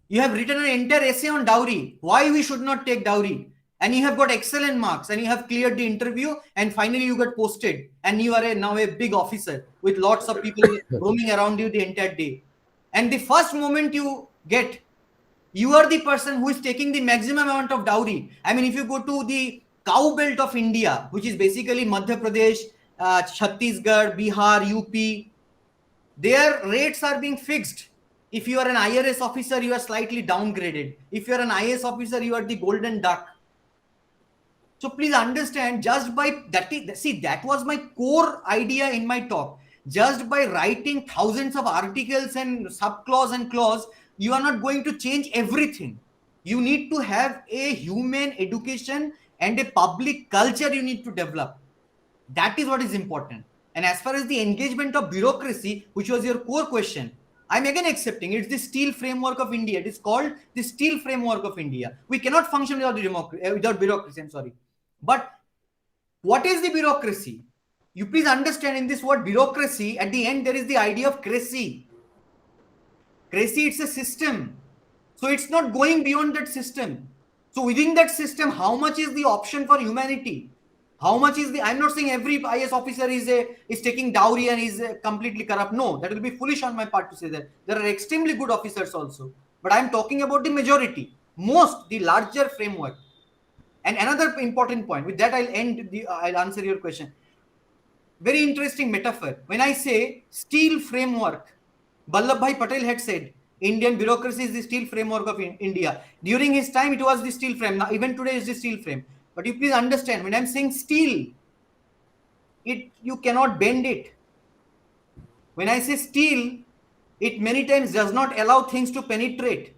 You have written an entire essay on dowry, why we should not take dowry, and you have got excellent marks and you have cleared the interview and finally you got posted and you are now a big officer with lots of people roaming around you the entire day. And the first moment you get, you are the person who is taking the maximum amount of dowry. I mean, if you go to the cow belt of India, which is basically Madhya Pradesh, Chhattisgarh, Bihar, UP, their rates are being fixed. If you are an IRS officer, you are slightly downgraded. If you are an IAS officer, you are the golden duck. So please understand, just by that, see, that was my core idea in my talk. Just by writing thousands of articles and subclause and clause, you are not going to change everything. You need to have a human education and a public culture you need to develop. That is what is important. And as far as the engagement of bureaucracy, which was your core question, I'm again accepting it's the steel framework of India. It is called the steel framework of India. We cannot function without bureaucracy. I'm sorry. But what is the bureaucracy? You please understand, in this word bureaucracy, at the end there is the idea of cracy. Cracy, it's a system. So it's not going beyond that system. So within that system, how much is the option for humanity? How much is I'm not saying every IS officer is taking dowry and is completely corrupt. No, that will be foolish on my part to say that. There are extremely good officers also. But I'm talking about the majority, the larger framework. And another important point, with that I'll answer your question. Very interesting metaphor. When I say steel framework, Vallabhbhai Patel had said, Indian bureaucracy is the steel framework of India. During his time, it was the steel frame. Now, even today, is the steel frame. But you please understand, when I'm saying steel, you cannot bend it. When I say steel, it many times does not allow things to penetrate.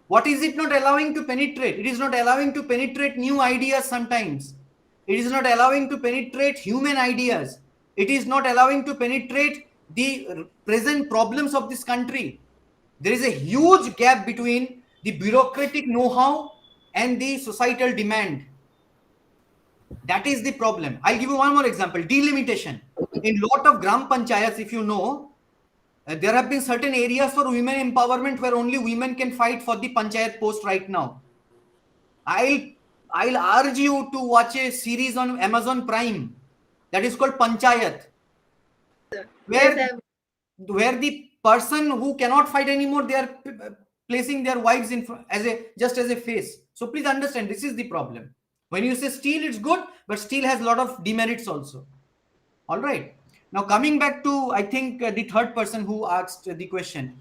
What is it not allowing to penetrate? It is not allowing to penetrate new ideas sometimes. It is not allowing to penetrate human ideas. It is not allowing to penetrate the present problems of this country. There is a huge gap between the bureaucratic know-how and the societal demand. That is the problem. I'll give you one more example. Delimitation. In lot of gram panchayats, if you know, there have been certain areas for women empowerment where only women can fight for the panchayat post right now. I'll urge you to watch a series on Amazon Prime that is called Panchayat, where the person who cannot fight anymore, they are placing their wives in as a just as a face. So please understand, this is the problem. When you say steel, it's good, but steel has a lot of demerits also. All right. Now coming back to, I think, the third person who asked the question.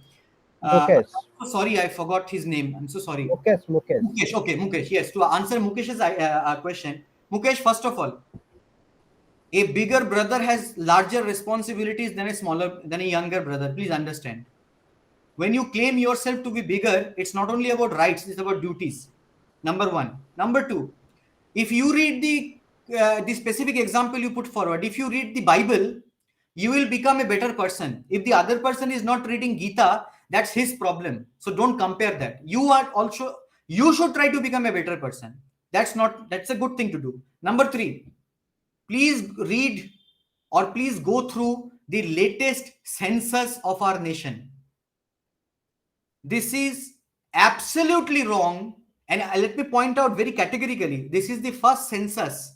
Mukesh. I'm so sorry, I forgot his name. I'm so sorry. Mukesh. Mukesh. Okay, Mukesh. Yes, to answer Mukesh's question, Mukesh, first of all, a bigger brother has larger responsibilities than a younger brother. Please understand. When you claim yourself to be bigger, it's not only about rights; it's about duties. Number one. Number two, if you read the specific example you put forward, if you read the Bible, you will become a better person. If the other person is not reading Gita, that's his problem. So don't compare that. You should try to become a better person. That's a good thing to do. Number three, please read or please go through the latest census of our nation. This is absolutely wrong. And let me point out very categorically, this is the first census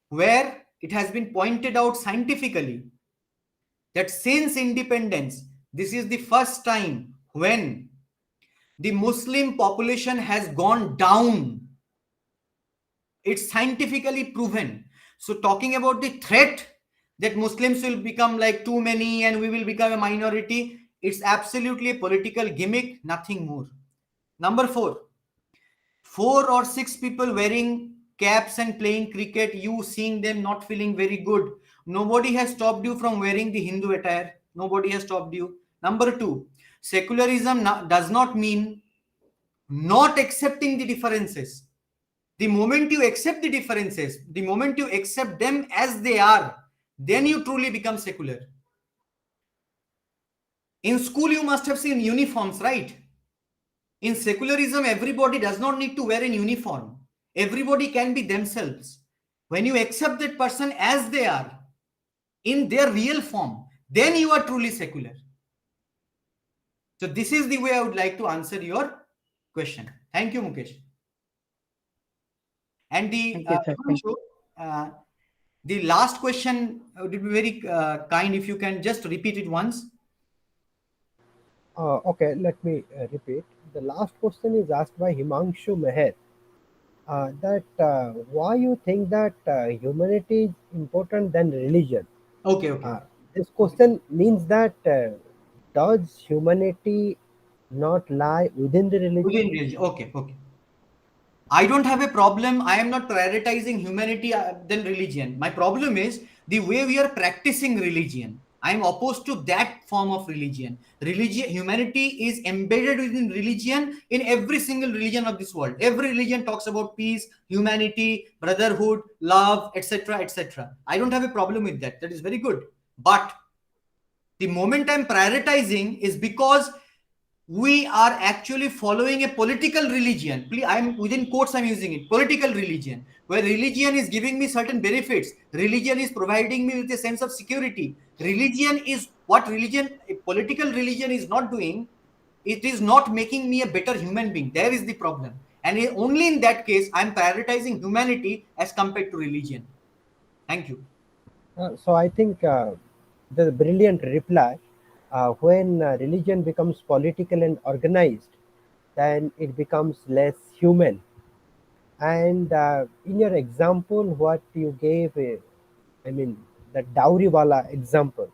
where it has been pointed out scientifically that since independence, this is the first time when the Muslim population has gone down. It's scientifically proven. So talking about the threat that Muslims will become like too many and we will become a minority, it's absolutely a political gimmick, nothing more. Number four or six people wearing caps and playing cricket, you seeing them not feeling very good. Nobody has stopped you from wearing the Hindu attire. Nobody has stopped you. Number two, secularism does not mean not accepting the differences. The moment you accept the differences, the moment you accept them as they are, then you truly become secular. In school, you must have seen uniforms, right? In secularism, everybody does not need to wear an uniform. Everybody can be themselves. When you accept that person as they are, in their real form, then you are truly secular. So this is the way I would like to answer your question. Thank you, Mukesh. And Thank you, sir. Thank you. the last question would be very kind if you can just repeat it once. Okay, let me repeat. The last question is asked by Himanshu Meher. That why you think that humanity is important than religion? Okay. This question means that does humanity not lie within the religion? Within religion. Okay. I don't have a problem. I am not prioritizing humanity than religion. My problem is the way we are practicing religion. I am opposed to that form of religion. Humanity is embedded within religion in every single religion of this world. Every religion talks about peace, humanity, brotherhood, love, etc., etc. I don't have a problem with that. That is very good. But the moment I'm prioritizing is because we are actually following a political religion. I'm within quotes, I'm using it, political religion, where religion is giving me certain benefits. Religion is providing me with a sense of security. Religion is what a political religion is not doing. It is not making me a better human being. There is the problem. And only in that case, I'm prioritizing humanity as compared to religion. Thank you. So I think the brilliant reply, when religion becomes political and organized, then it becomes less human. And in your example, what you gave, I mean, the dowry wala example,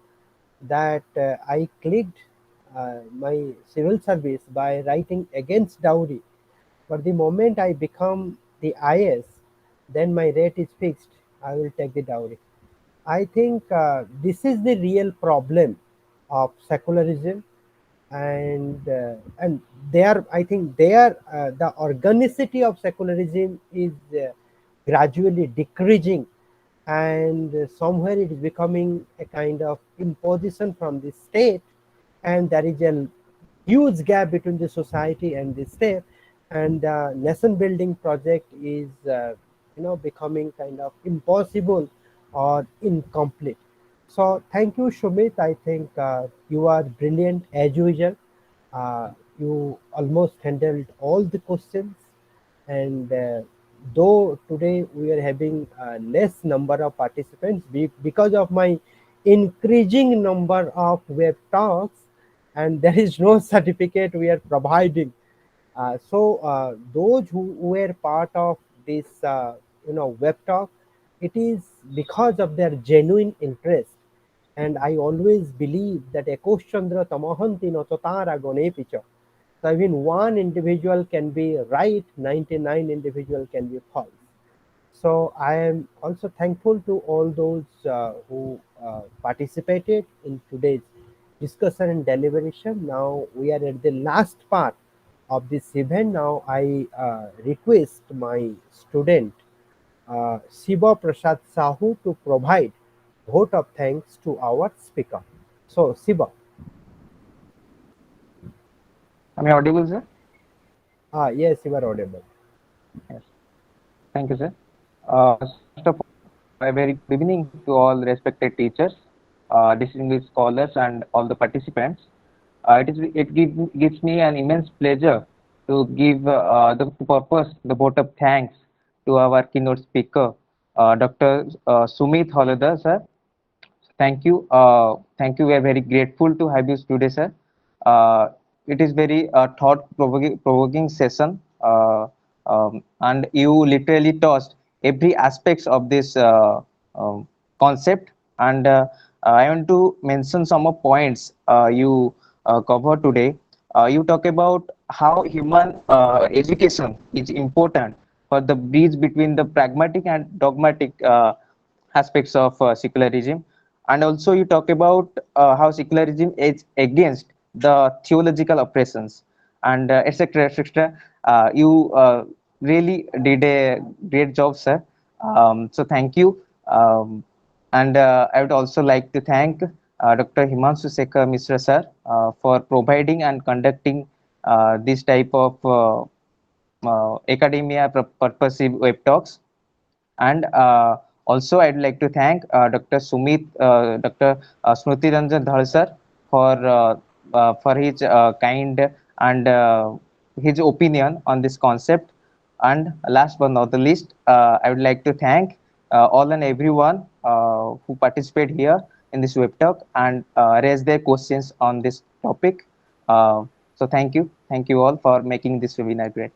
that I clicked my civil service by writing against dowry. But the moment I become the IS, then my rate is fixed. I will take the dowry. I think this is the real problem of secularism, and there I think there the organicity of secularism is gradually decreasing, and somewhere it is becoming a kind of imposition from the state, and there is a huge gap between the society and the state, and the nation building project is becoming kind of impossible or incomplete. So thank you, Sumit. I think you are brilliant as usual. You almost handled all the questions, and though today we are having less number of participants because of my increasing number of web talks, and there is no certificate we are providing. Those who were part of this, web talk, it is because of their genuine interest. And I always believe that Ekoshandra Tamahanti no Totara Gone Picha. So even one individual can be right, 99 individual can be false. So I am also thankful to all those who participated in today's discussion and deliberation. Now we are at the last part of this event. Now I request my student Shiva Prasad Sahu to provide vote of thanks to our speaker. So Shiva, Am I audible, sir? yes, you are audible. Yes. Thank you, sir. So first of all, a very good evening to all respected teachers, distinguished scholars, and all the participants. Gives me an immense pleasure to give the vote of thanks to our keynote speaker, Dr. Sumit Howladar, sir. Thank you. Thank you. We are very grateful to have you today, sir. It is very thought-provoking session, and you literally touched every aspects of this concept. And I want to mention some of points you covered today. You talk about how human education is important for the bridge between the pragmatic and dogmatic aspects of secularism, and also you talk about how secularism is against the theological oppressions, and etc etc. You really did a great job, sir. So thank you. And I would also like to thank Dr. Himanshu Sekhar Mishra, sir, for providing and conducting this type of academia purposive web talks. And also, I'd like to thank Dr. Sumit, Dr. Smruti Ranjan Dhal sir for his kind and his opinion on this concept. And last but not the least, I would like to thank all and everyone who participate here in this web talk and raise their questions on this topic. So thank you all for making this webinar great.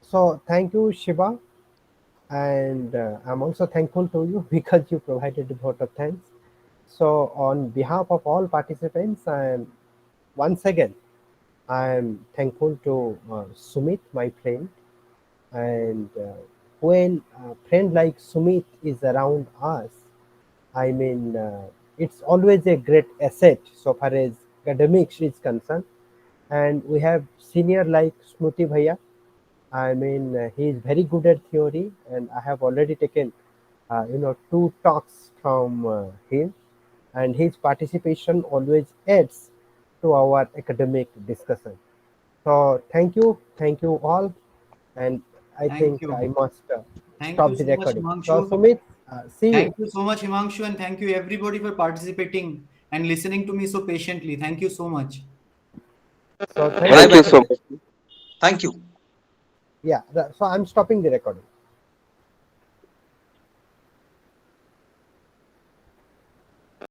So thank you, Shiva, and I'm also thankful to you because you provided a vote of thanks. So on behalf of all participants, once again I'm thankful to Sumit, my friend, and when a friend like Sumit is around us, I mean, it's always a great asset so far as academics is concerned. And we have senior like Smruti Bhaiya. I mean, he is very good at theory, and I have already taken, two talks from him, and his participation always adds to our academic discussion. So thank you all, and I Thank think you. I must Thank you stop the so much, recording. So Himanshu. Sumit, see you. Thank you so much, Himanshu, and thank you everybody for participating and listening to me so patiently. Thank you so much. So thank Bye Thank you. you bye. so much. Thank you. Yeah. So I'm stopping the recording.